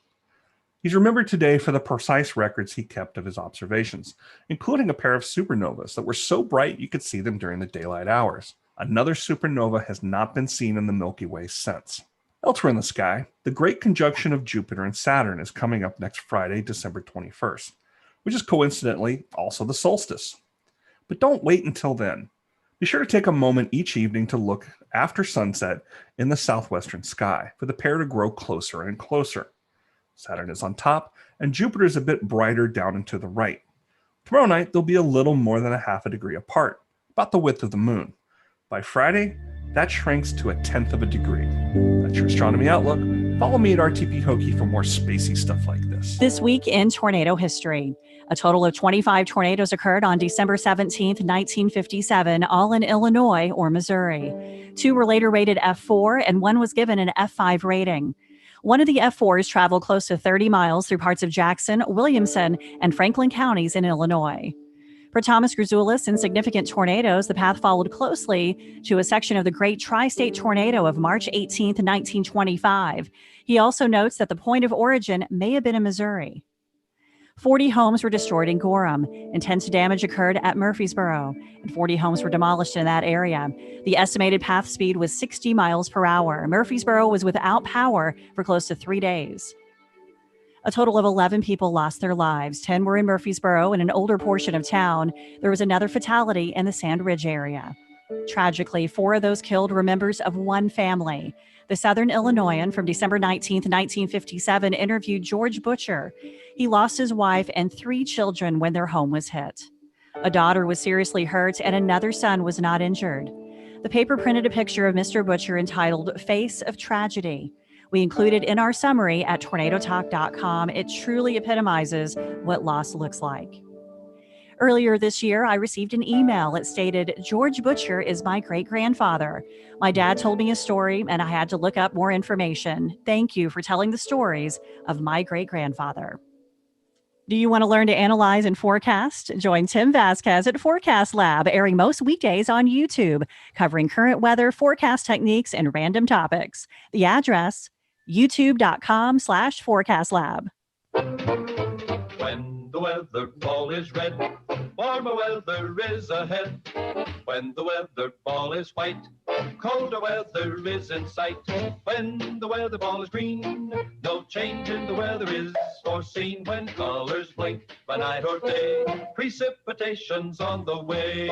He's remembered today for the precise records he kept of his observations, including a pair of supernovas that were so bright you could see them during the daylight hours. Another supernova has not been seen in the Milky Way since. Elsewhere in the sky, the great conjunction of Jupiter and Saturn is coming up next Friday, December 21st, which is coincidentally also the solstice. But don't wait until then. Be sure to take a moment each evening to look after sunset in the southwestern sky for the pair to grow closer and closer. Saturn is on top, and Jupiter is a bit brighter down and to the right. Tomorrow night, they'll be a little more than a half a degree apart, about the width of the moon. By Friday, that shrinks to 1/10 of a degree. That's your Astronomy Outlook. Follow me at RTP Hokie for more spacey stuff like this. This week in tornado history, a total of 25 tornadoes occurred on December 17th, 1957, all in Illinois or Missouri. 2 were later rated F4, and 1 was given an F5 rating. One of the F4s traveled close to 30 miles through parts of Jackson, Williamson, and Franklin counties in Illinois. For Thomas Grzoulis, in significant tornadoes, the path followed closely to a section of the Great Tri-State Tornado of March 18, 1925. He also notes that the point of origin may have been in Missouri. 40 homes were destroyed in Gorham. Intense damage occurred at Murfreesboro, and 40 homes were demolished in that area. The estimated path speed was 60 miles per hour. Murfreesboro was without power for close to 3 days. A total of 11 people lost their lives. 10 were in Murfreesboro, in an older portion of town. There was another fatality in the Sand Ridge area. Tragically, 4 of those killed were members of one family. The Southern Illinoisan from December 19, 1957, interviewed George Butcher. He lost his wife and 3 children when their home was hit. A daughter was seriously hurt, and another son was not injured. The paper printed a picture of Mr. Butcher entitled Face of Tragedy. We included in our summary at tornadotalk.com. It truly epitomizes what loss looks like. Earlier this year, I received an email. It stated, George Butcher is my great-grandfather. My dad told me a story, and I had to look up more information. Thank you for telling the stories of my great-grandfather. Do you want to learn to analyze and forecast? Join Tim Vasquez at Forecast Lab, airing most weekdays on YouTube, covering current weather, forecast techniques, and random topics. The address, youtube.com/forecastlab. When the weather ball is red, warmer weather is ahead. When the weather ball is white, colder weather is in sight. When the weather ball is green, no change in the weather is foreseen. When colors blink by night or day, precipitation's on the way.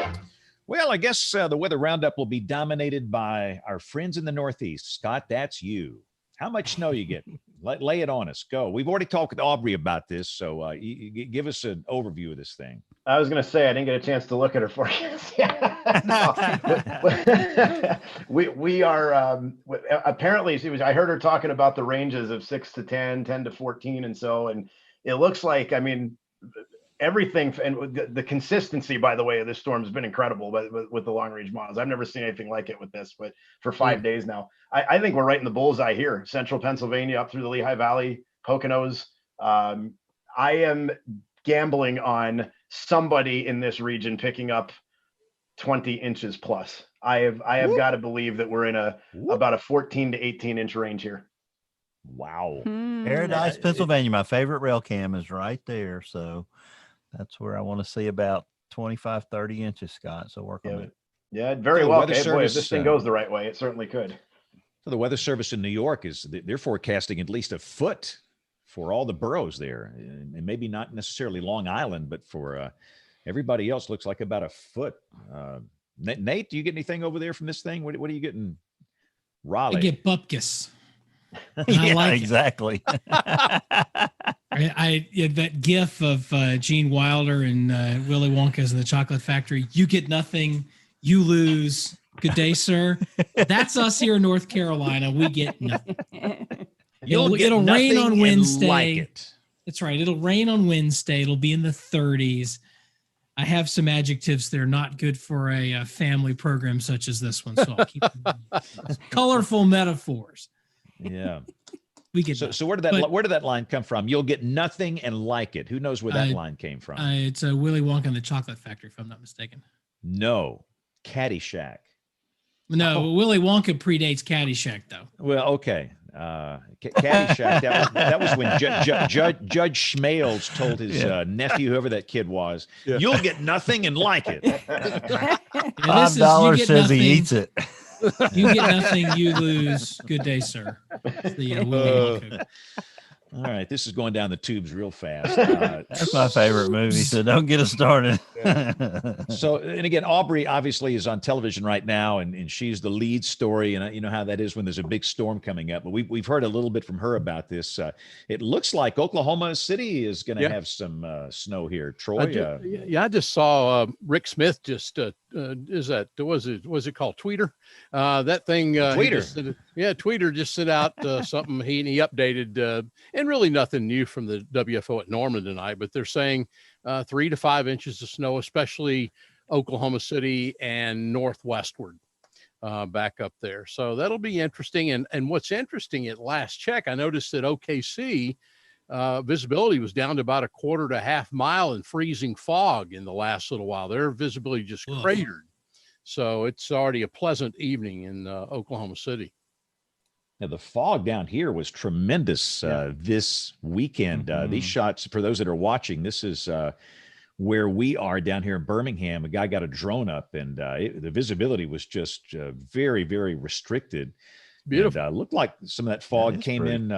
Well, I guess the weather roundup will be dominated by our friends in the Northeast. Scott, that's you. How much snow you getting? Lay it on us. Go. We've already talked with Aubrey about this, so give us an overview of this thing. I was going to say I didn't get a chance to look at her forecast. we are apparently. I heard her talking about the ranges of 6 to 10, 10 to 14, and it looks like, I mean, everything, and the consistency, by the way, of this storm has been incredible. But with the long range models, I've never seen anything like it with this. But for 5 days now, I think we're right in the bullseye here. Central Pennsylvania up through the Lehigh Valley, Poconos. I am gambling on somebody in this region picking up 20 inches plus. I have got to believe that we're in about a 14 to 18 inch range here. Wow. Paradise, Pennsylvania. My favorite rail cam is right there. So that's where I want to see about 25, 30 inches, Scott. So work on it. Yeah, very well. Okay, boy, if this thing goes the right way, it certainly could. So the Weather Service in New York they're forecasting at least a foot for all the boroughs there, and maybe not necessarily Long Island, but for everybody else, looks like about a foot. Nate, do you get anything over there from this thing? What are you getting, Raleigh? I get bupkis. Yeah, like exactly. That gif of Gene Wilder and Willy Wonka's in the Chocolate Factory. You get nothing, you lose. Good day, sir. That's us here in North Carolina. We get nothing. It'll rain on Wednesday. Like it. That's right. It'll rain on Wednesday. It'll be in the 30s. I have some adjectives that are not good for a family program such as this one, so I'll keep them. Colorful metaphors. Yeah. We get so where did that line come from? You'll get nothing and like it. Who knows where that line came from? It's Willy Wonka and the Chocolate Factory, if I'm not mistaken. No, Caddyshack. No, Willy Wonka predates Caddyshack, though. Well, okay. Caddyshack. That was when Judge Schmales told his nephew, whoever that kid was, "You'll get nothing and like it." $5 says he eats it. You get nothing, you lose. Good day, sir. The Willy Wonka. All right, this is going down the tubes real fast. That's my favorite movie, so don't get us started. So, and again, Aubrey obviously is on television right now, and she's the lead story, and you know how that is when there's a big storm coming up. But we've heard a little bit from her about this. It looks like Oklahoma City is going to have some snow here. Troy, I just saw Rick Smith just was it called Tweeter? That thing. Tweeter. Tweeter just sent out something he updated. And really nothing new from the WFO at Norman tonight, but they're saying 3 to 5 inches of snow, especially Oklahoma City and northwestward back up there. So that'll be interesting. And what's interesting at last check, I noticed that OKC visibility was down to about a quarter to half mile in freezing fog in the last little while. Their visibility just cratered. So it's already a pleasant evening in Oklahoma City. Now, the fog down here was tremendous this weekend. These shots, for those that are watching, this is where we are down here in Birmingham. A guy got a drone up, and the visibility was just very, very restricted. Beautiful. And, looked like some of that fog came in.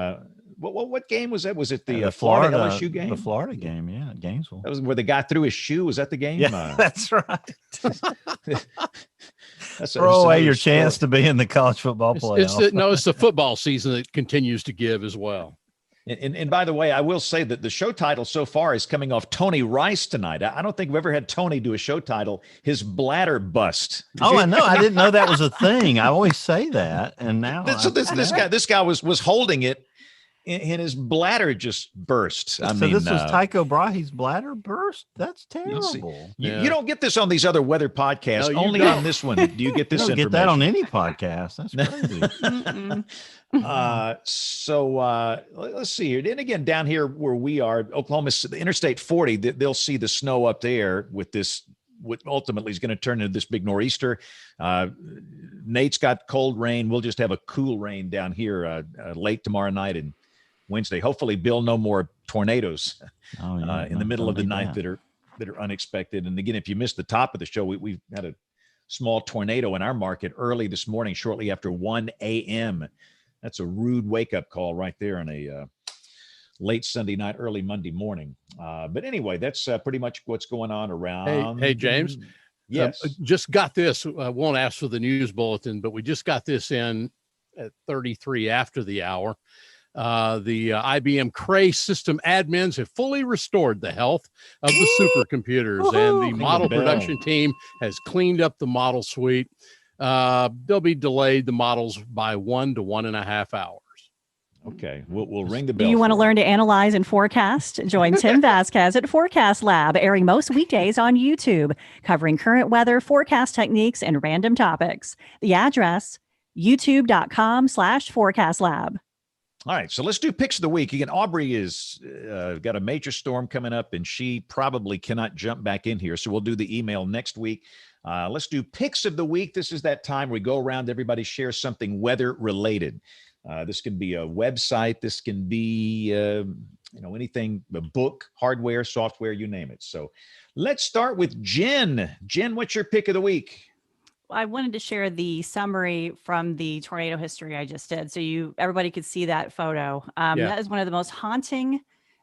What game was that? Was it the Florida LSU game? The Florida game, yeah, Gainesville. That was where the guy threw his shoe. Was that the game? Yeah, that's right. Throw away your chance to be in the college football playoff. It's the football season that continues to give as well. And by the way, I will say that the show title so far is coming off Tony Rice tonight. I don't think we've ever had Tony do a show title, his bladder bust. I know. I didn't know that was a thing. I always say that, and now this guy was holding it, and his bladder just burst. This was Tycho Brahe's bladder burst? That's terrible. You don't get this on these other weather podcasts. Only on this one do you get this information. Get that on any podcast. That's crazy. So let's see here. And again, down here where we are, Oklahoma, the Interstate 40, they'll see the snow up there with this, what ultimately is going to turn into this big nor'easter. Nate's got cold rain. We'll just have a cool rain down here late tomorrow night and Wednesday. Hopefully, Bill, no more tornadoes in the middle of the night that are unexpected. And again, if you missed the top of the show, we've had a small tornado in our market early this morning, shortly after 1 a.m. That's a rude wake-up call right there on a late Sunday night, early Monday morning. But anyway, that's pretty much what's going on around. Hey, James. Yes. Just got this. I won't ask for the news bulletin, but we just got this in at 33 after the hour. The IBM Cray system admins have fully restored the health of the supercomputers, and the model production team has cleaned up the model suite. They'll be delayed, the models, by 1 to 1.5 hours. Okay, we'll ring the bell. Do you want to learn to analyze and forecast? Join Tim Vasquez at Forecast Lab, airing most weekdays on YouTube, covering current weather, forecast techniques, and random topics. The address, youtube.com/forecastlab. All right, so let's do picks of the week. Again, Aubrey is got a major storm coming up, and she probably cannot jump back in here, so we'll do the email next week. Let's do picks of the week. This is that time we go around, everybody shares something weather-related. This can be a website. This can be, anything, a book, hardware, software, you name it. So let's start with Jen. Jen, what's your pick of the week? I wanted to share the summary from the tornado history I just did, so everybody could see that photo. That is one of the most haunting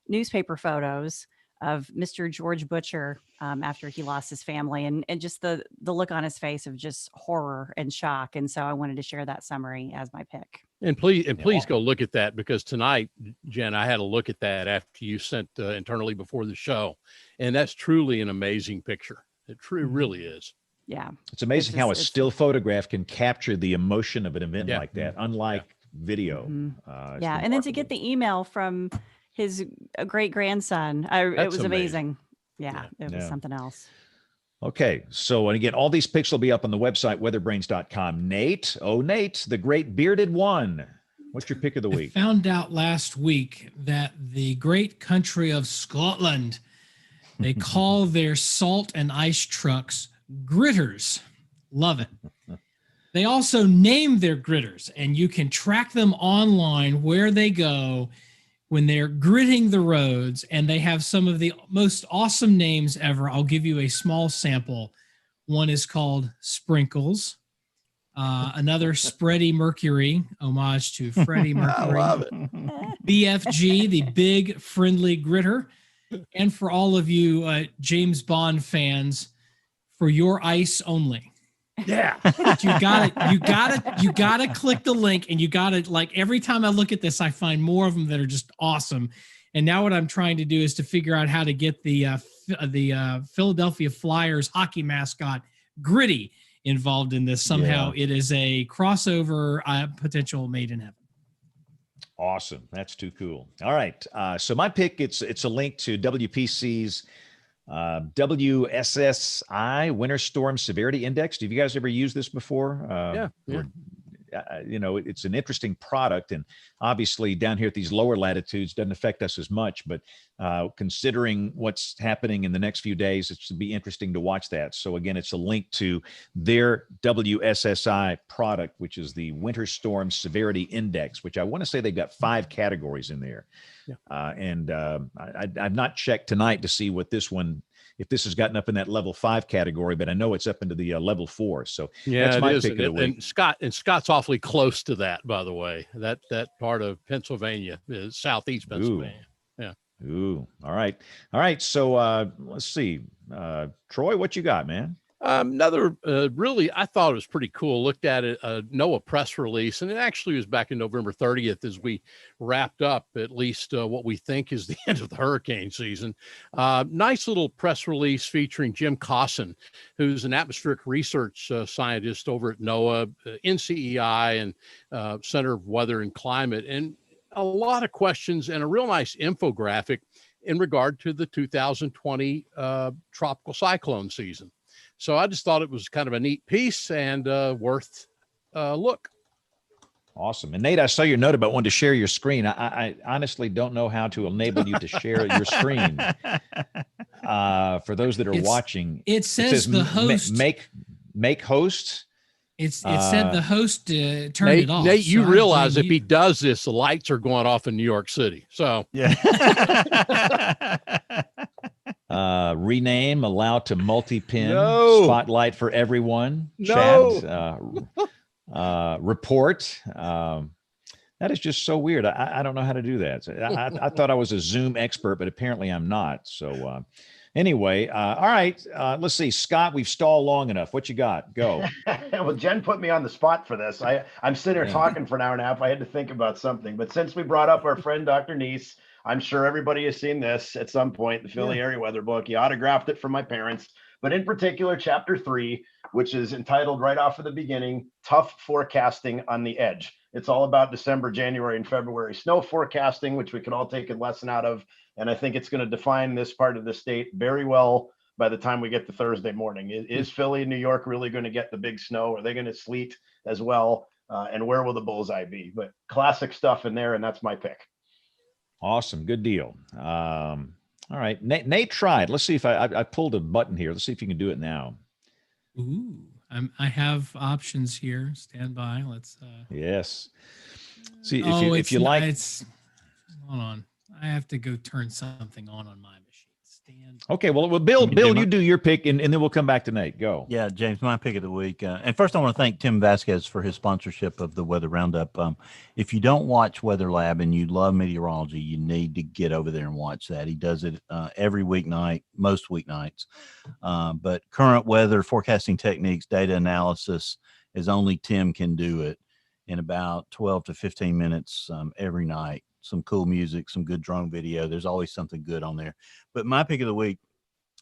newspaper photos of Mr. George Butcher after he lost his family, and just the look on his face of just horror and shock. And so I wanted to share that summary as my pick. And please go look at that, because tonight, Jen, I had a look at that after you sent internally before the show, and that's truly an amazing picture. It really is. Yeah, it's amazing how a still photograph can capture the emotion of an event like that, unlike video. And then to get the email from his great grandson, it was amazing. It was something else. Okay, so and again, all these pics will be up on the website, weatherbrains.com. Nate, the great bearded one. What's your pick of the week? I found out last week that the great country of Scotland, they call their salt and ice trucks gritters. Love it. They also name their gritters, and you can track them online where they go when they're gritting the roads, and they have some of the most awesome names ever. I'll give you a small sample. One is called Sprinkles. Another, Spready Mercury, homage to Freddie Mercury. I love it. BFG, the big friendly gritter. And for all of you James Bond fans, For Your Ice Only. Yeah. You gotta click the link, and you gotta, like, every time I look at this, I find more of them that are just awesome. And now what I'm trying to do is to figure out how to get the Philadelphia Flyers hockey mascot Gritty involved in this somehow. It is a crossover potential made in heaven. Awesome. That's too cool. All right. So my pick, it's a link to WPC's WSSI Winter Storm Severity Index. Have you guys ever used this before? It's an interesting product, and obviously down here at these lower latitudes doesn't affect us as much, but considering what's happening in the next few days, it should be interesting to watch that. So again, it's a link to their WSSI product, which is the Winter Storm Severity Index, which I want to say they've got 5 categories in there. I've not checked tonight to see what this one, if this has gotten up in that level 5 category, but I know it's up into the level 4. So that's my pick of the week. And Scott's awfully close to that, by the way. That part of Pennsylvania is southeast Pennsylvania. Ooh. All right. So let's see. Troy, what you got, man? Another really, I thought it was pretty cool. Looked at it, NOAA press release, and it actually was back in November 30th as we wrapped up at least what we think is the end of the hurricane season. Nice little press release featuring Jim Cosson, who's an atmospheric research scientist over at NOAA, NCEI, and Center of Weather and Climate, and a lot of questions and a real nice infographic in regard to the 2020 tropical cyclone season. So I just thought it was kind of a neat piece and worth a look. Awesome. And Nate, I saw your note about wanting to share your screen. I honestly don't know how to enable you to share your screen. For those that are watching, it says the host. Make host. It said the host turned it off. Nate, you realize if he does this, the lights are going off in New York City. So rename, allow to multi-pin, spotlight for everyone, chat, report. That is just so weird. I don't know how to do that. I thought I was a Zoom expert, but apparently I'm not. So Anyway, all right. Let's see, Scott. We've stalled long enough. What you got? Go. Well, Jen put me on the spot for this. I'm sitting here Yeah. talking for an hour and a half. I had to think about something. But since we brought up our friend Dr. Neese, I'm sure everybody has seen this at some point, the Philly area weather book. He autographed it for my parents. But in particular, chapter 3, which is entitled right off of the beginning, Tough Forecasting on the Edge. It's all about December, January, and February snow forecasting, which we could all take a lesson out of. And I think it's going to define this part of the state very well by the time we get to Thursday morning. Is Philly, New York really going to get the big snow? Are they going to sleet as well? And where will the bullseye be? But classic stuff in there, and that's my pick. Awesome. Good deal. All right. Nate tried. Let's see if I pulled a button here. Let's see if you can do it now. Ooh, I have options here. Stand by. Let's. Yes. See, It's if you like. Hold on. I have to go turn something on my machine. Stand. Okay. Well, Bill, you do your pick, and then we'll come back to Nate. Go. Yeah, James, my pick of the week. And first, I want to thank Tim Vasquez for his sponsorship of the Weather Roundup. If you don't watch Weather Lab and you love meteorology, you need to get over there and watch that. He does it every weeknight, most weeknights. But current weather forecasting techniques, data analysis, as only Tim can do it in about 12 to 15 minutes every night. Some cool music, some good drone video. There's always something good on there. But my pick of the week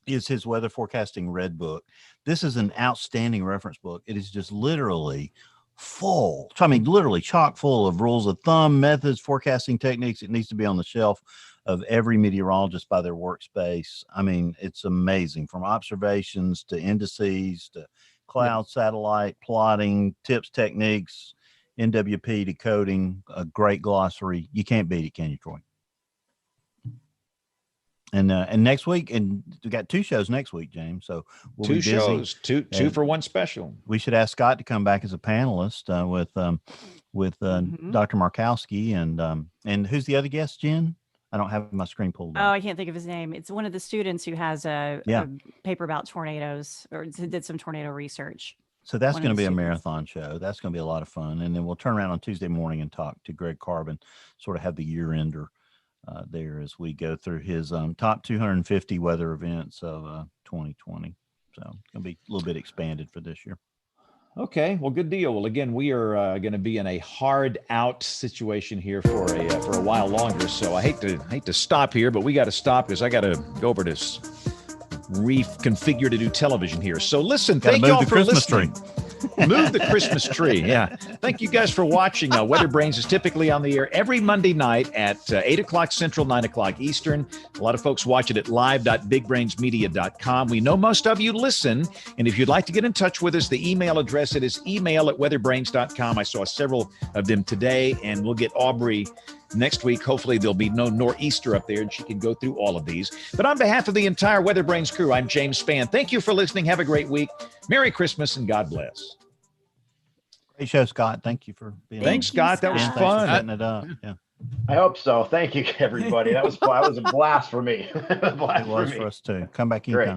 is his weather forecasting red book. This is an outstanding reference book. It is just literally full. I mean, literally chock full of rules of thumb, methods, forecasting techniques. It needs to be on the shelf of every meteorologist by their workspace. I mean, it's amazing, from observations to indices to cloud satellite plotting, tips, techniques, NWP decoding, a great glossary. You can't beat it, can you, Troy? And next week, and we got 2 shows next week, James. So we'll be busy. 2 shows, two for one special. We should ask Scott to come back as a panelist with Dr. Markowski and who's the other guest, Jen? I don't have my screen pulled up. Oh, I can't think of his name. It's one of the students who has a paper about tornadoes, or did some tornado research. So that's going to be a marathon show. That's going to be a lot of fun. And then we'll turn around on Tuesday morning and talk to Greg Carbon, sort of have the year ender there as we go through his top 250 weather events of 2020. So it's going to be a little bit expanded for this year. Okay, well, good deal. Well, again, we are going to be in a hard out situation here for a while longer. So I hate to stop here, but we got to stop because I got to go over this reconfigure to do television here. So listen, thank you all for listening. Move the Christmas tree. Yeah. Thank you guys for watching. WeatherBrains is typically on the air every Monday night at 8 o'clock Central, 9 o'clock Eastern. A lot of folks watch it at live.bigbrainsmedia.com. We know most of you listen. And if you'd like to get in touch with us, the email address, it is email@weatherbrains.com. I saw several of them today, and we'll get Aubrey next week. Hopefully there'll be no nor'easter up there and she can go through all of these. But on behalf of the entire WeatherBrains crew, I'm James Spann. Thank you for listening. Have a great week. Merry Christmas and God bless. Great show, Scott. Thank you for being Thanks, Scott. That was fun. Setting it up. Yeah. I hope so. Thank you, everybody. That was a blast for me. It was for us too. Come back anytime.